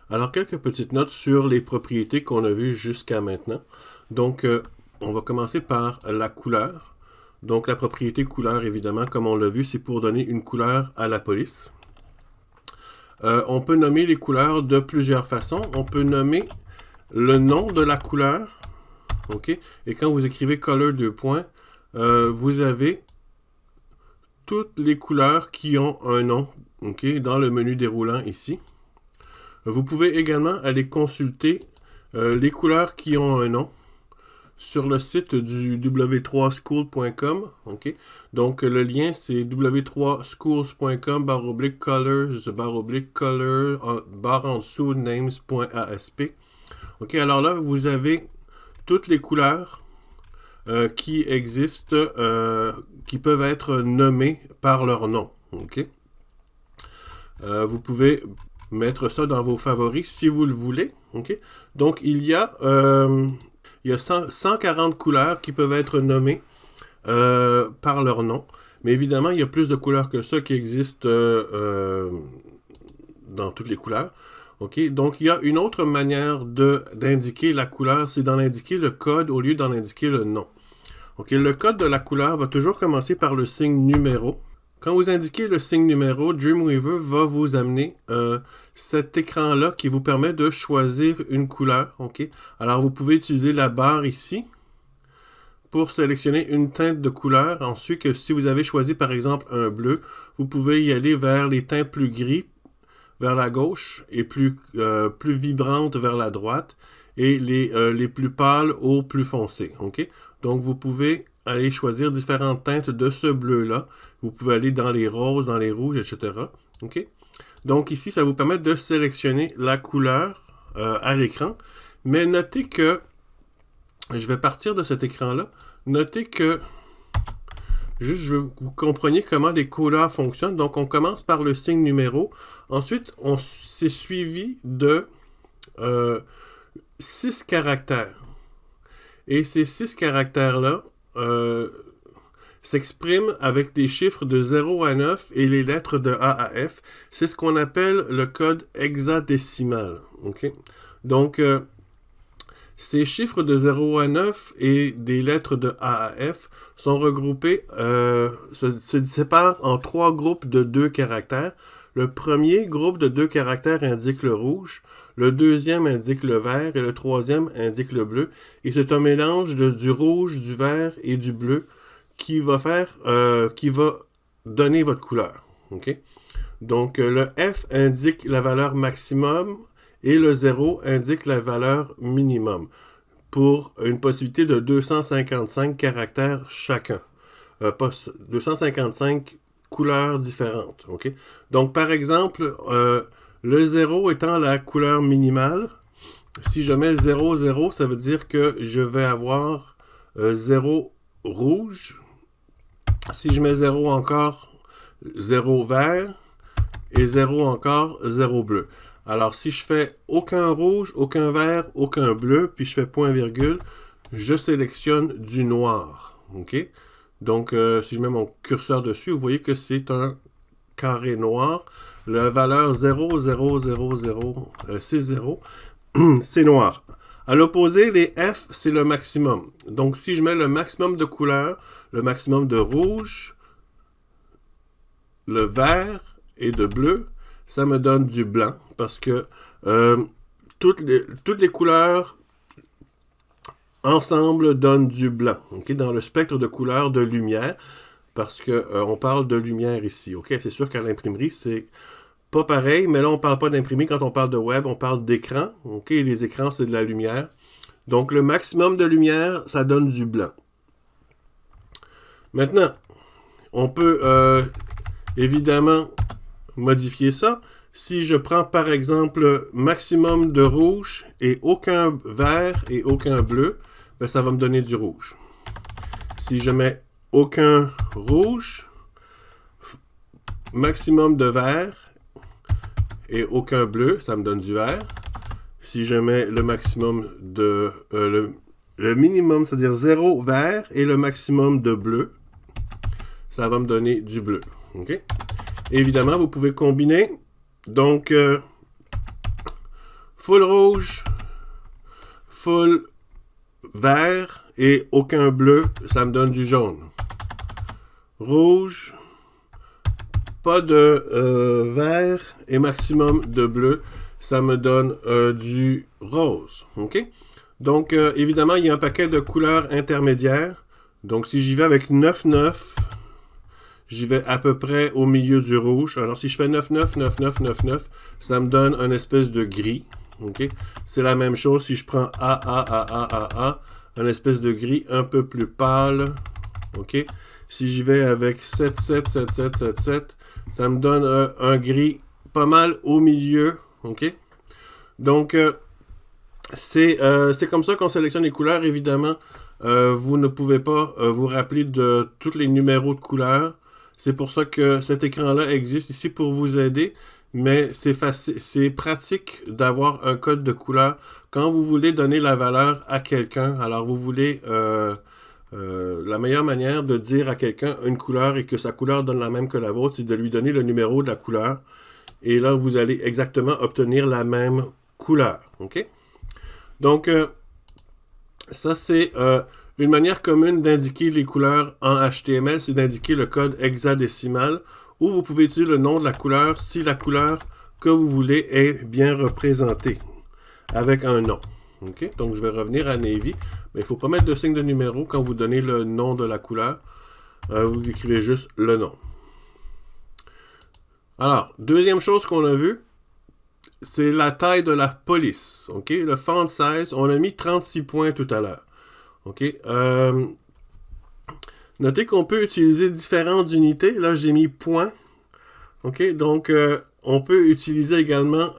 Alors, quelques petites notes sur les propriétés qu'on a vues jusqu'à maintenant. Donc, on va commencer par la couleur. Donc, la propriété couleur, évidemment, comme on l'a vu, c'est pour donner une couleur à la police. On peut nommer les couleurs de plusieurs façons. On peut nommer le nom de la couleur. OK? Et quand vous écrivez color 2 points, vous avez toutes les couleurs qui ont un nom, OK, dans le menu déroulant ici. Vous pouvez également aller consulter les couleurs qui ont un nom sur le site du w3school.com. OK? Donc, le lien, c'est w3schools.com/colors/color barre en dessous names.asp. OK? Alors là, vous avez toutes les couleurs qui existent, qui peuvent être nommées par leur nom. OK? Vous pouvez mettre ça dans vos favoris si vous le voulez. OK? Donc, il y a 140 couleurs qui peuvent être nommées par leur nom. Mais évidemment, il y a plus de couleurs que ça qui existent dans toutes les couleurs. OK? Donc, il y a une autre manière d'indiquer la couleur, c'est d'en indiquer le code au lieu d'en indiquer le nom. OK? Le code de la couleur va toujours commencer par le signe numéro. Quand vous indiquez le signe numéro, Dreamweaver va vous amener cet écran-là qui vous permet de choisir une couleur. OK? Alors, vous pouvez utiliser la barre ici pour sélectionner une teinte de couleur. Ensuite, si vous avez choisi par exemple un bleu, vous pouvez y aller vers les teintes plus gris vers la gauche et plus vibrantes vers la droite et les plus pâles au plus foncé. OK? Donc, vous pouvez aller choisir différentes teintes de ce bleu-là. Vous pouvez aller dans les roses, dans les rouges, etc. OK? Donc, ici, ça vous permet de sélectionner la couleur à l'écran. Mais notez que, je vais partir de cet écran-là. Notez que, juste, je veux que vous compreniez comment les couleurs fonctionnent. Donc, on commence par le signe numéro. Ensuite, c'est suivi de 6 caractères. Et ces 6 caractères-là s'expriment avec des chiffres de 0 à 9 et les lettres de A à F. C'est ce qu'on appelle le code hexadécimal. Okay? Donc, ces chiffres de 0 à 9 et des lettres de A à F sont regroupés, se séparent en 3 groupes de 2 caractères. Le premier groupe de 2 caractères indique le rouge, le deuxième indique le vert et le troisième indique le bleu. Et c'est un mélange du rouge, du vert et du bleu qui va donner votre couleur. Okay? Donc, le F indique la valeur maximum et le 0 indique la valeur minimum pour une possibilité de 255 caractères chacun. 255 couleurs différentes. Okay? Donc, par exemple, le 0 étant la couleur minimale, si je mets 0, 0, ça veut dire que je vais avoir 0 rouge. Si je mets 0 encore, 0 vert et 0 encore, 0 bleu. Alors, si je fais aucun rouge, aucun vert, aucun bleu, puis je fais point virgule, je sélectionne du noir. OK? Donc, si je mets mon curseur dessus, vous voyez que c'est un carré noir. La valeur 0, 0, 0, 0, c'est 0. C'est noir. À l'opposé, les F, c'est le maximum. Donc, si je mets le maximum de couleurs, le maximum de rouge, le vert et de bleu, ça me donne du blanc parce que toutes les couleurs ensemble donnent du blanc. Okay? Dans le spectre de couleurs de lumière, parce qu'on parle de lumière ici. Okay? C'est sûr qu'à l'imprimerie, c'est pas pareil, mais là, on ne parle pas d'imprimerie. Quand on parle de web, on parle d'écran. Okay? Les écrans, c'est de la lumière. Donc, le maximum de lumière, ça donne du blanc. Maintenant, on peut évidemment modifier ça. Si je prends, par exemple, maximum de rouge et aucun vert et aucun bleu, ben, ça va me donner du rouge. Si je mets aucun rouge, maximum de vert et aucun bleu, ça me donne du vert. Si je mets le maximum de... le minimum, c'est-à-dire 0 vert et le maximum de bleu, ça va me donner du bleu. OK? Évidemment, vous pouvez combiner. Donc, full rouge, full vert et aucun bleu, ça me donne du jaune. Rouge, pas de vert et maximum de bleu, ça me donne du rose. OK? Donc, évidemment, il y a un paquet de couleurs intermédiaires. Donc, si j'y vais avec 9-9, j'y vais à peu près au milieu du rouge. Alors, si je fais 9-9, 9-9, 9-9, ça me donne un espèce de gris. OK? C'est la même chose si je prends A, un espèce de gris un peu plus pâle. OK? Si j'y vais avec 7-7, 7-7, 7-7, ça me donne un gris pas mal au milieu. OK? Donc, c'est comme ça qu'on sélectionne les couleurs. Évidemment, vous ne pouvez pas vous rappeler de tous les numéros de couleurs. C'est pour ça que cet écran-là existe ici pour vous aider. Mais c'est pratique d'avoir un code de couleur quand vous voulez donner la valeur à quelqu'un. Alors, vous voulez... la meilleure manière de dire à quelqu'un une couleur et que sa couleur donne la même que la vôtre, c'est de lui donner le numéro de la couleur. Et là, vous allez exactement obtenir la même couleur. OK? Donc, ça, c'est une manière commune d'indiquer les couleurs en HTML, c'est d'indiquer le code hexadécimal, où vous pouvez utiliser le nom de la couleur si la couleur que vous voulez est bien représentée, avec un nom. OK? Donc, je vais revenir à Navy. Mais il ne faut pas mettre de signe de numéro quand vous donnez le nom de la couleur. Vous écrivez juste le nom. Alors, deuxième chose qu'on a vue, c'est la taille de la police. OK? Le font size, on a mis 36 points tout à l'heure. OK? Notez qu'on peut utiliser différentes unités. Là, j'ai mis point. OK? Donc, on peut utiliser également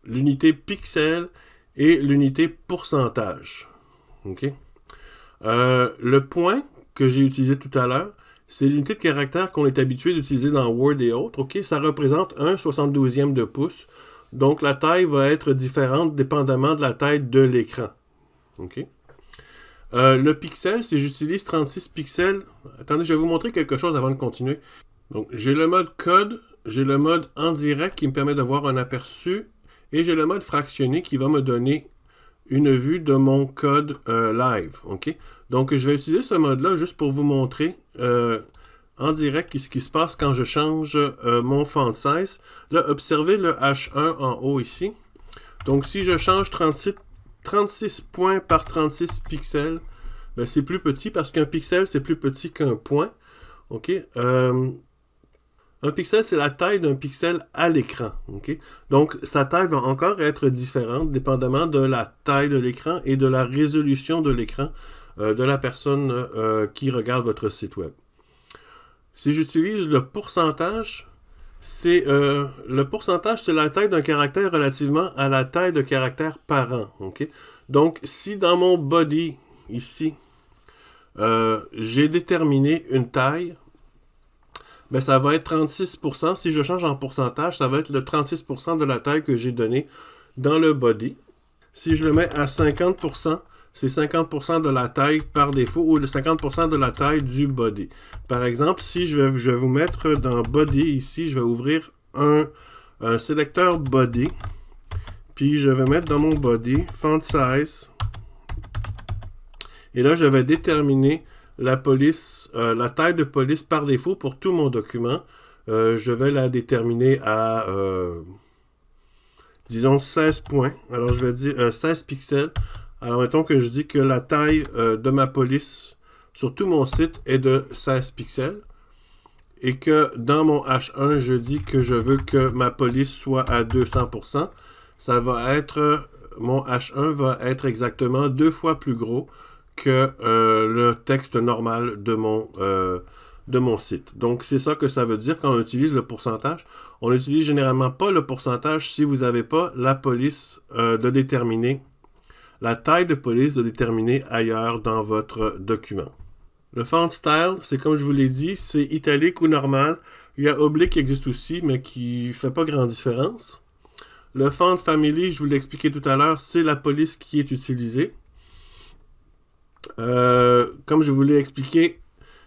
l'unité pixel et l'unité pourcentage. OK? Le point que j'ai utilisé tout à l'heure, c'est l'unité de caractère qu'on est habitué d'utiliser dans Word et autres. OK? Ça représente 1/72e de pouce. Donc, la taille va être différente dépendamment de la taille de l'écran. OK? Le pixel, si j'utilise 36 pixels... Attendez, je vais vous montrer quelque chose avant de continuer. Donc, j'ai le mode code, j'ai le mode en direct qui me permet d'avoir un aperçu, et j'ai le mode fractionné qui va me donner une vue de mon code live. OK? Donc, je vais utiliser ce mode-là juste pour vous montrer en direct ce qui se passe quand je change mon font size. Là, observez le H1 en haut ici. Donc, si je change 36 points par 36 pixels, ben, c'est plus petit parce qu'un pixel, c'est plus petit qu'un point. OK? Un pixel, c'est la taille d'un pixel à l'écran. Okay? Donc, sa taille va encore être différente dépendamment de la taille de l'écran et de la résolution de l'écran de la personne qui regarde votre site web. Si j'utilise le pourcentage, c'est la taille d'un caractère relativement à la taille de caractère parent. Okay? Donc, si dans mon body, ici, j'ai déterminé une taille, ben, ça va être 36%. Si je change en pourcentage, ça va être le 36% de la taille que j'ai donnée dans le body. Si je le mets à 50%, c'est 50% de la taille par défaut ou le 50% de la taille du body. Par exemple, si je vais vous mettre dans body ici, je vais ouvrir un sélecteur body. Puis je vais mettre dans mon body font size. Et là, je vais déterminer la police, la taille de police par défaut pour tout mon document. Je vais la déterminer à, disons, 16 points. Alors, je vais dire 16 pixels. Alors, mettons que je dis que la taille de ma police sur tout mon site est de 16 pixels. Et que dans mon H1, je dis que je veux que ma police soit à 200%. Ça va être, mon H1 va être exactement 2 fois plus gros que le texte normal de mon site. Donc, c'est ça que ça veut dire quand on utilise le pourcentage. On n'utilise généralement pas le pourcentage si vous n'avez pas la police de déterminer, la taille de police de déterminer ailleurs dans votre document. Le font style, c'est comme je vous l'ai dit, c'est italique ou normal. Il y a oblique qui existe aussi, mais qui ne fait pas grande différence. Le font family, je vous l'ai expliqué tout à l'heure, c'est la police qui est utilisée. Comme je vous l'ai expliqué,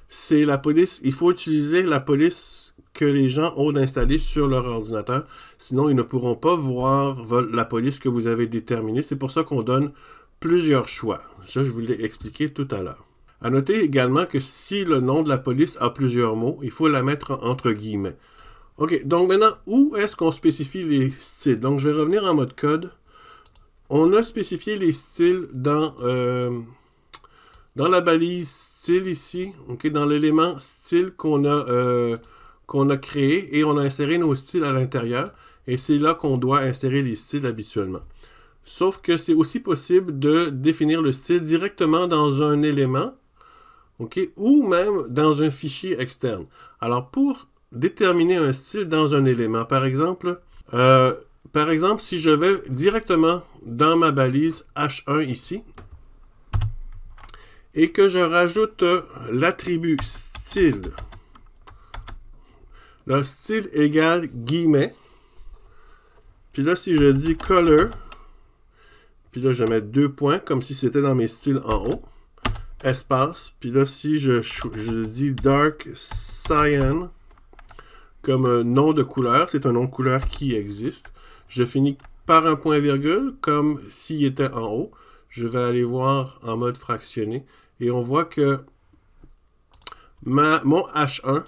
c'est la police. Il faut utiliser la police que les gens ont installée sur leur ordinateur. Sinon, ils ne pourront pas voir la police que vous avez déterminée. C'est pour ça qu'on donne plusieurs choix. Ça, je vous l'ai expliqué tout à l'heure. À noter également que si le nom de la police a plusieurs mots, il faut la mettre entre guillemets. OK, donc maintenant, où est-ce qu'on spécifie les styles? Donc, je vais revenir en mode code. On a spécifié les styles dans la balise style ici, okay, dans l'élément style qu'on a créé, et on a inséré nos styles à l'intérieur, et c'est là qu'on doit insérer les styles habituellement. Sauf que c'est aussi possible de définir le style directement dans un élément, okay, ou même dans un fichier externe. Alors, pour déterminer un style dans un élément, par exemple, si je vais directement dans ma balise H1 ici, et que je rajoute l'attribut style, le style égale guillemets, puis là, si je dis color, puis là, je mets 2 points, comme si c'était dans mes styles en haut, espace, puis là, si je dis dark cyan, comme un nom de couleur, c'est un nom de couleur qui existe, je finis par un point-virgule, comme s'il était en haut. Je vais aller voir en mode fractionné, et on voit que mon H1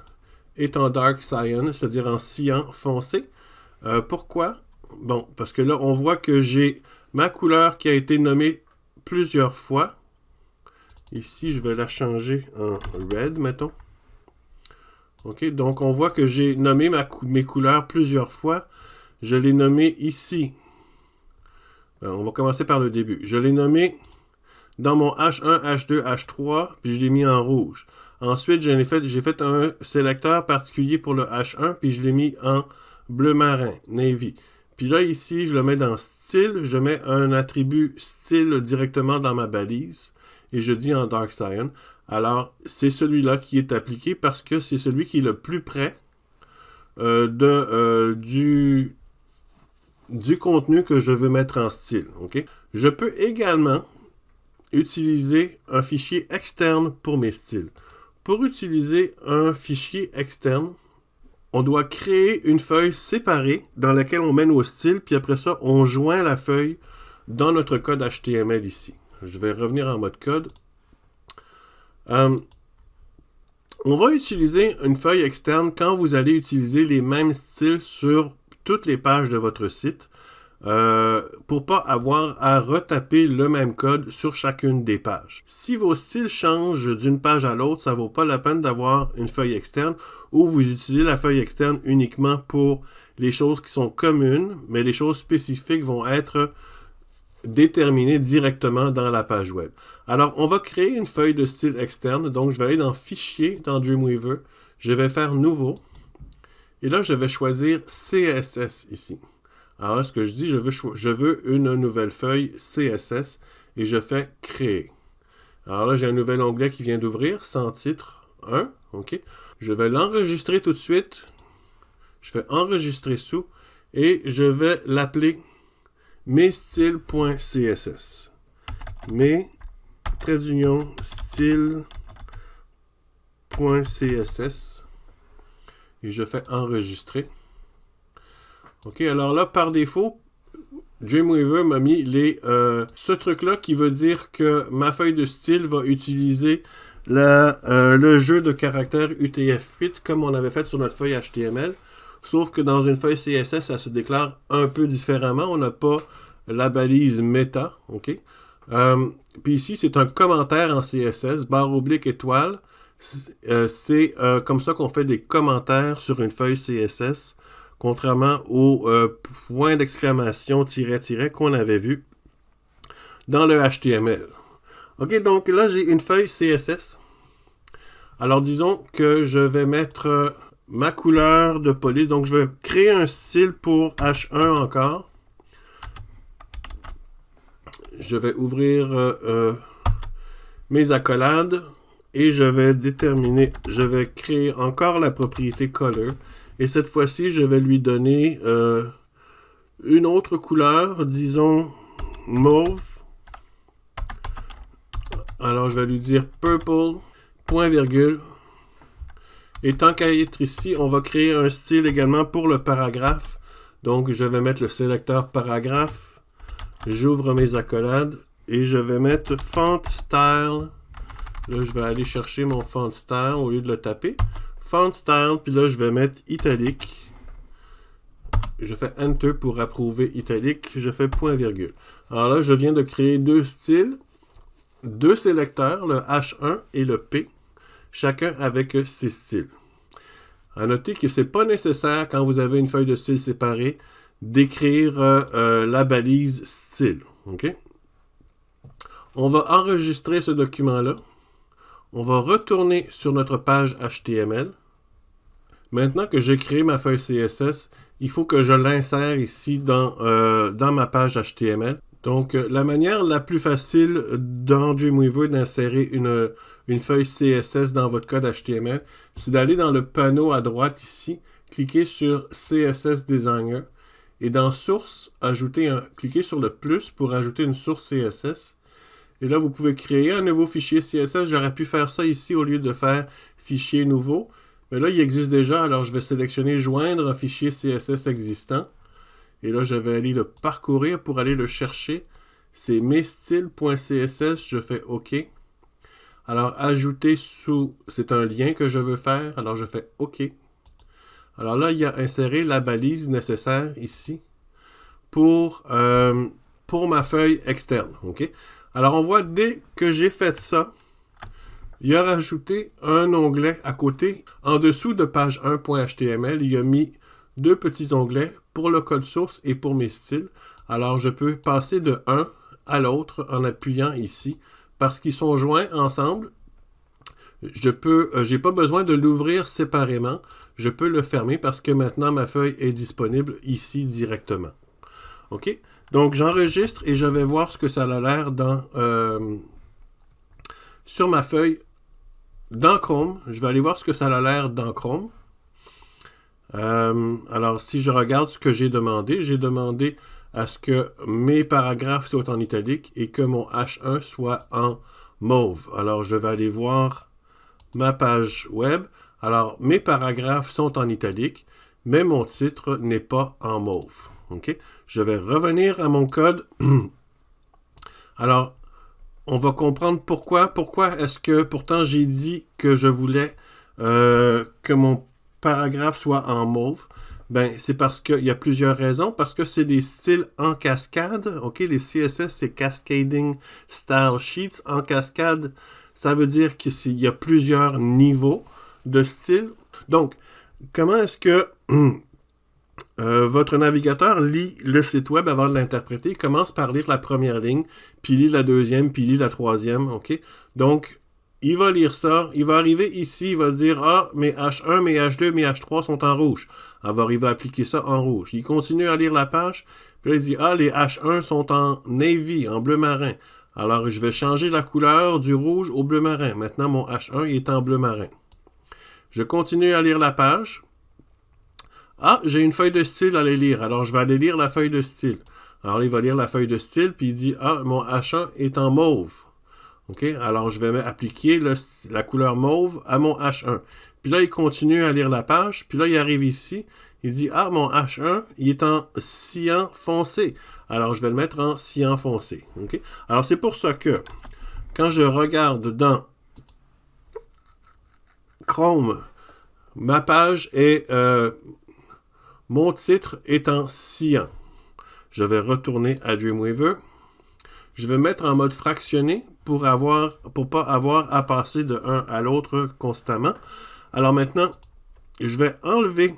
est en dark cyan, c'est-à-dire en cyan foncé. Pourquoi? Bon, parce que là, on voit que j'ai ma couleur qui a été nommée plusieurs fois. Ici, je vais la changer en red, mettons. OK, donc on voit que j'ai nommé mes couleurs plusieurs fois. Je l'ai nommé ici. On va commencer par le début. Je l'ai nommé dans mon H1, H2, H3, puis je l'ai mis en rouge. Ensuite, j'ai fait un sélecteur particulier pour le H1, puis je l'ai mis en bleu marin, navy. Puis là, ici, je le mets dans style. Je mets un attribut style directement dans ma balise. Et je dis en dark cyan. Alors, c'est celui-là qui est appliqué parce que c'est celui qui est le plus près du contenu que je veux mettre en style. Okay? Je peux également utiliser un fichier externe pour mes styles. Pour utiliser un fichier externe, on doit créer une feuille séparée dans laquelle on met nos styles, puis après ça, on joint la feuille dans notre code HTML ici. Je vais revenir en mode code. On va utiliser une feuille externe quand vous allez utiliser les mêmes styles sur toutes les pages de votre site pour pas avoir à retaper le même code sur chacune des pages. Si vos styles changent d'une page à l'autre, ça vaut pas la peine d'avoir une feuille externe ou vous utilisez la feuille externe uniquement pour les choses qui sont communes, mais les choses spécifiques vont être déterminées directement dans la page web. Alors, on va créer une feuille de style externe. Donc, je vais aller dans Fichier, dans Dreamweaver. Je vais faire Nouveau. Et là, je vais choisir CSS ici. Alors là, ce que je dis, je veux une nouvelle feuille CSS et je fais Créer. Alors là, j'ai un nouvel onglet qui vient d'ouvrir, sans titre 1. OK. Je vais l'enregistrer tout de suite. Je fais Enregistrer sous et je vais l'appeler messtyles.css. style.css et je fais enregistrer. OK, alors là, par défaut, Dreamweaver m'a mis ce truc-là qui veut dire que ma feuille de style va utiliser le jeu de caractères UTF-8 comme on avait fait sur notre feuille HTML. Sauf que dans une feuille CSS, ça se déclare un peu différemment. On n'a pas la balise méta. OK? Puis ici, c'est un commentaire en CSS, barre oblique étoile. C'est comme ça qu'on fait des commentaires sur une feuille CSS, contrairement au point d'exclamation tiret qu'on avait vu dans le HTML. OK, donc là, j'ai une feuille CSS. Alors, disons que je vais mettre ma couleur de police. Donc, je vais créer un style pour H1 encore. Je vais ouvrir mes accolades et je vais créer encore la propriété color. Et cette fois-ci, je vais lui donner une autre couleur, disons mauve. Alors, je vais lui dire purple, point virgule. Et tant qu'à être ici, on va créer un style également pour le paragraphe. Donc, je vais mettre le sélecteur paragraphe. J'ouvre mes accolades et je vais mettre font style. Là, je vais aller chercher mon font style au lieu de le taper. Font style, puis là, je vais mettre italique. Je fais Enter pour approuver italique. Je fais point virgule. Alors là, je viens de créer deux styles, deux sélecteurs, le H1 et le P, chacun avec ses styles. À noter que ce n'est pas nécessaire, quand vous avez une feuille de style séparée, d'écrire la balise style. Okay? On va enregistrer ce document-là. On va retourner sur notre page HTML. Maintenant que j'ai créé ma feuille CSS, il faut que je l'insère ici dans ma page HTML. Donc, la manière la plus facile dans Dreamweaver d'insérer une feuille CSS dans votre code HTML, c'est d'aller dans le panneau à droite ici, cliquer sur CSS Designer et dans Source, cliquer sur le plus pour ajouter une source CSS. Et là, vous pouvez créer un nouveau fichier CSS. J'aurais pu faire ça ici au lieu de faire fichier nouveau. Mais là, il existe déjà, alors je vais sélectionner joindre un fichier CSS existant. Et là, je vais aller le parcourir pour aller le chercher. C'est messtyles.css, je fais OK. Alors, ajouter sous, c'est un lien que je veux faire, alors je fais OK. Alors là, il y a inséré la balise nécessaire ici pour ma feuille externe. OK? Alors, on voit dès que j'ai fait ça, il a rajouté un onglet à côté. En dessous de page 1.html, il a mis deux petits onglets pour le code source et pour mes styles. Alors, je peux passer de un à l'autre en appuyant ici. Parce qu'ils sont joints ensemble, j'ai pas besoin de l'ouvrir séparément. Je peux le fermer parce que maintenant, ma feuille est disponible ici directement. OK? Donc, j'enregistre et je vais voir ce que ça a l'air sur ma feuille dans Chrome. Je vais aller voir ce que ça a l'air dans Chrome. Alors, si je regarde ce que j'ai demandé à ce que mes paragraphes soient en italique et que mon H1 soit en mauve. Alors, je vais aller voir ma page web. Alors, mes paragraphes sont en italique, mais mon titre n'est pas en mauve. OK? Je vais revenir à mon code. Alors, on va comprendre pourquoi. Pourquoi est-ce que, pourtant, j'ai dit que je voulais que mon paragraphe soit en mauve. Ben, c'est parce qu'il y a plusieurs raisons. Parce que c'est des styles en cascade. OK, les CSS, c'est Cascading Style Sheets. En cascade, ça veut dire qu'il y a plusieurs niveaux de style. Donc, comment est-ce que votre navigateur lit le site web avant de l'interpréter? Il commence par lire la première ligne, puis lit la deuxième, puis lit la troisième. OK? Donc, il va lire ça, il va arriver ici, il va dire « Ah, mes H1, mes H2, mes H3 sont en rouge. » Alors, il va appliquer ça en rouge. Il continue à lire la page, puis là, il dit « Ah, les H1 sont en navy, en bleu marin. » Alors, je vais changer la couleur du rouge au bleu marin. Maintenant, mon H1 il est en bleu marin. Je continue à lire la page. Ah, j'ai une feuille de style à aller lire. Alors, je vais aller lire la feuille de style. Alors, il va lire la feuille de style, puis il dit « Ah, mon H1 est en mauve. » OK? Alors, je vais appliquer la couleur mauve à mon H1. Puis là, il continue à lire la page. Puis là, il arrive ici. Il dit « Ah, mon H1, il est en cyan foncé. » Alors, je vais le mettre en cyan foncé. OK? Alors, c'est pour ça que quand je regarde dans Chrome, ma page est... mon titre est en cyan. Je vais retourner à Dreamweaver. Je vais mettre en mode fractionné pour pas avoir à passer de un à l'autre constamment. Alors maintenant, je vais enlever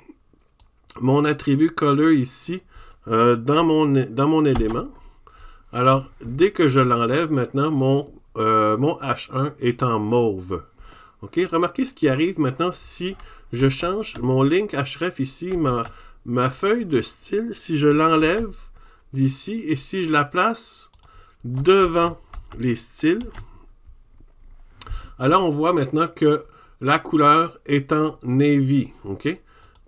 mon attribut color ici dans mon élément. Alors, dès que je l'enlève, maintenant, mon H1 est en mauve. OK? Remarquez ce qui arrive maintenant si je change mon link href ici, ma feuille de style, si je l'enlève d'ici et si je la place devant les styles, alors on voit maintenant que la couleur est en navy, OK?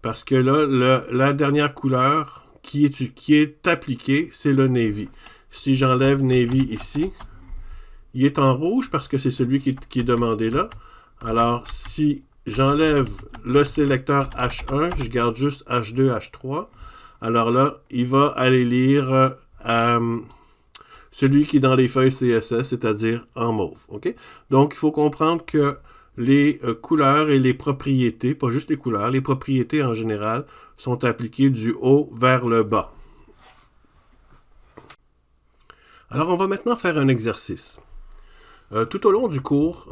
Parce que là, la dernière couleur qui est appliqué, c'est le Navy. Si j'enlève Navy ici, il est en rouge parce que c'est celui qui est demandé là. Alors, si j'enlève le sélecteur H1, je garde juste H2, H3. Alors là, il va aller lire celui qui est dans les feuilles CSS, c'est-à-dire en mauve. Okay? Donc, il faut comprendre que les couleurs et les propriétés, pas juste les couleurs, les propriétés en général, sont appliquées du haut vers le bas. Alors, on va maintenant faire un exercice. Tout au long du cours,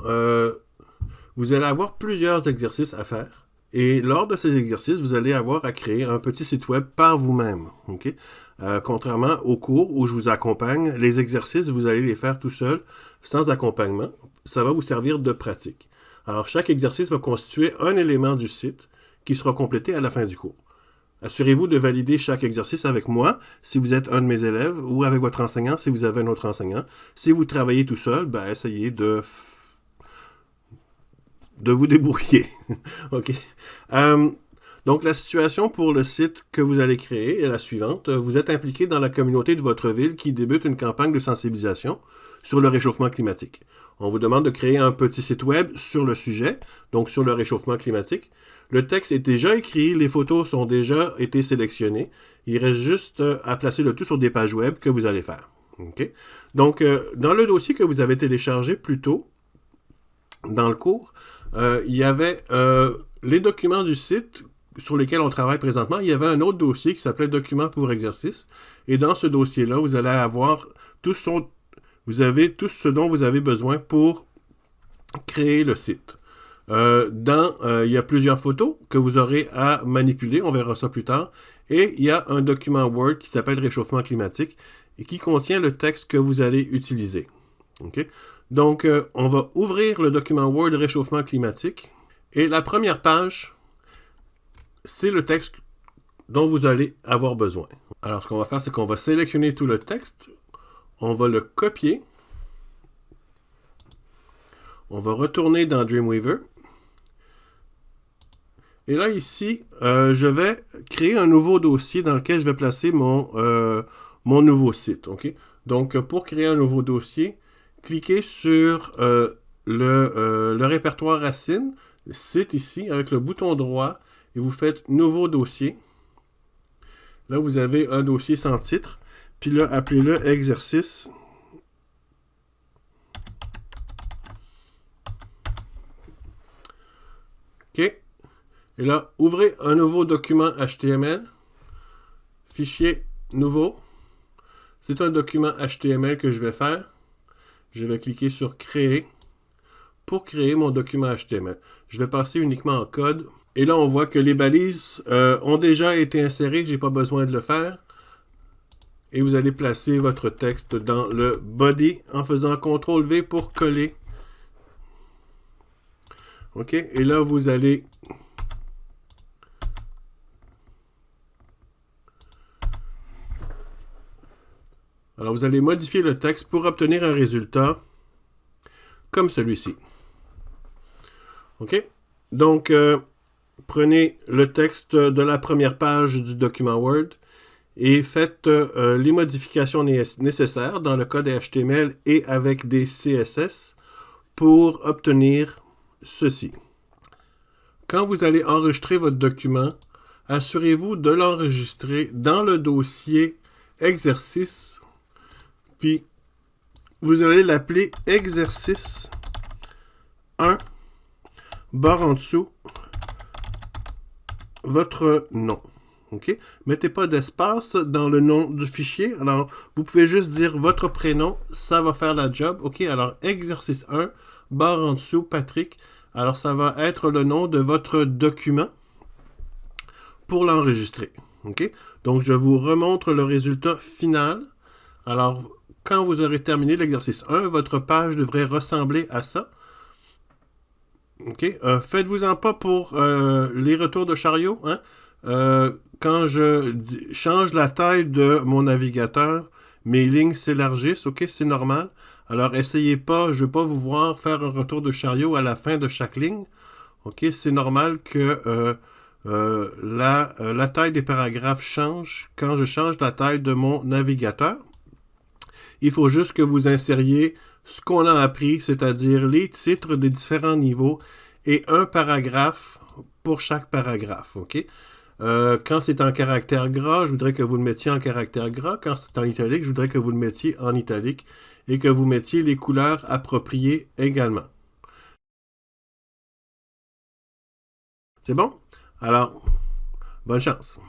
vous allez avoir plusieurs exercices à faire. Et lors de ces exercices, vous allez avoir à créer un petit site web par vous-même. Okay? Contrairement au cours où je vous accompagne, les exercices, vous allez les faire tout seul, sans accompagnement. Ça va vous servir de pratique. Alors, chaque exercice va constituer un élément du site qui sera complété à la fin du cours. Assurez-vous de valider chaque exercice avec moi, si vous êtes un de mes élèves, ou avec votre enseignant, si vous avez un autre enseignant. Si vous travaillez tout seul, ben, essayez de vous débrouiller. OK. Donc, la situation pour le site que vous allez créer est la suivante. Vous êtes impliqué dans la communauté de votre ville qui débute une campagne de sensibilisation sur le réchauffement climatique. On vous demande de créer un petit site web sur le sujet, donc sur le réchauffement climatique. Le texte est déjà écrit, les photos sont déjà été sélectionnées. Il reste juste à placer le tout sur des pages web que vous allez faire. Okay? Donc, dans le dossier que vous avez téléchargé plus tôt, dans le cours, il y avait les documents du site sur lesquels on travaille présentement. Il y avait un autre dossier qui s'appelait « Documents pour exercice ». Et dans ce dossier-là, vous allez avoir tout ce dont vous avez besoin pour créer le site. Il y a plusieurs photos que vous aurez à manipuler, on verra ça plus tard, et il y a un document Word qui s'appelle Réchauffement climatique et qui contient le texte que vous allez utiliser. Okay? Donc, on va ouvrir le document Word Réchauffement climatique et la première page, c'est le texte dont vous allez avoir besoin. Alors, ce qu'on va faire, c'est qu'on va sélectionner tout le texte, on va le copier, on va retourner dans Dreamweaver. Et là, ici, je vais créer un nouveau dossier dans lequel je vais placer mon nouveau site. Okay? Donc, pour créer un nouveau dossier, cliquez sur le répertoire racine, site ici, avec le bouton droit, et vous faites Nouveau dossier. Là, vous avez un dossier sans titre, puis là, appelez-le Exercice. OK. Et là, ouvrez un nouveau document HTML. Fichier nouveau. C'est un document HTML que je vais faire. Je vais cliquer sur Créer pour créer mon document HTML. Je vais passer uniquement en code. Et là, on voit que les balises ont déjà été insérées. Je n'ai pas besoin de le faire. Et vous allez placer votre texte dans le body en faisant CTRL-V pour coller. OK. Et là, vous allez... Alors, vous allez modifier le texte pour obtenir un résultat comme celui-ci. OK? Donc, prenez le texte de la première page du document Word et faites les modifications nécessaires dans le code HTML et avec des CSS pour obtenir ceci. Quand vous allez enregistrer votre document, assurez-vous de l'enregistrer dans le dossier exercice. Puis, vous allez l'appeler exercice 1, barre en dessous, votre nom. OK? Mettez pas d'espace dans le nom du fichier. Alors, vous pouvez juste dire votre prénom, ça va faire la job. OK? Alors, exercice 1, barre en dessous, Patrick. Alors, ça va être le nom de votre document pour l'enregistrer. OK? Donc, je vous remontre le résultat final. Alors, quand vous aurez terminé l'exercice 1, votre page devrait ressembler à ça. OK? Faites-vous-en pas pour les retours de chariot. Hein? Quand je change la taille de mon navigateur, mes lignes s'élargissent. OK? C'est normal. Alors, essayez pas, je ne veux pas vous voir faire un retour de chariot à la fin de chaque ligne. OK? C'est normal que la taille des paragraphes change quand je change la taille de mon navigateur. Il faut juste que vous insériez ce qu'on a appris, c'est-à-dire les titres des différents niveaux et un paragraphe pour chaque paragraphe. OK? Quand c'est en caractère gras, je voudrais que vous le mettiez en caractère gras. Quand c'est en italique, je voudrais que vous le mettiez en italique et que vous mettiez les couleurs appropriées également. C'est bon? Alors, bonne chance.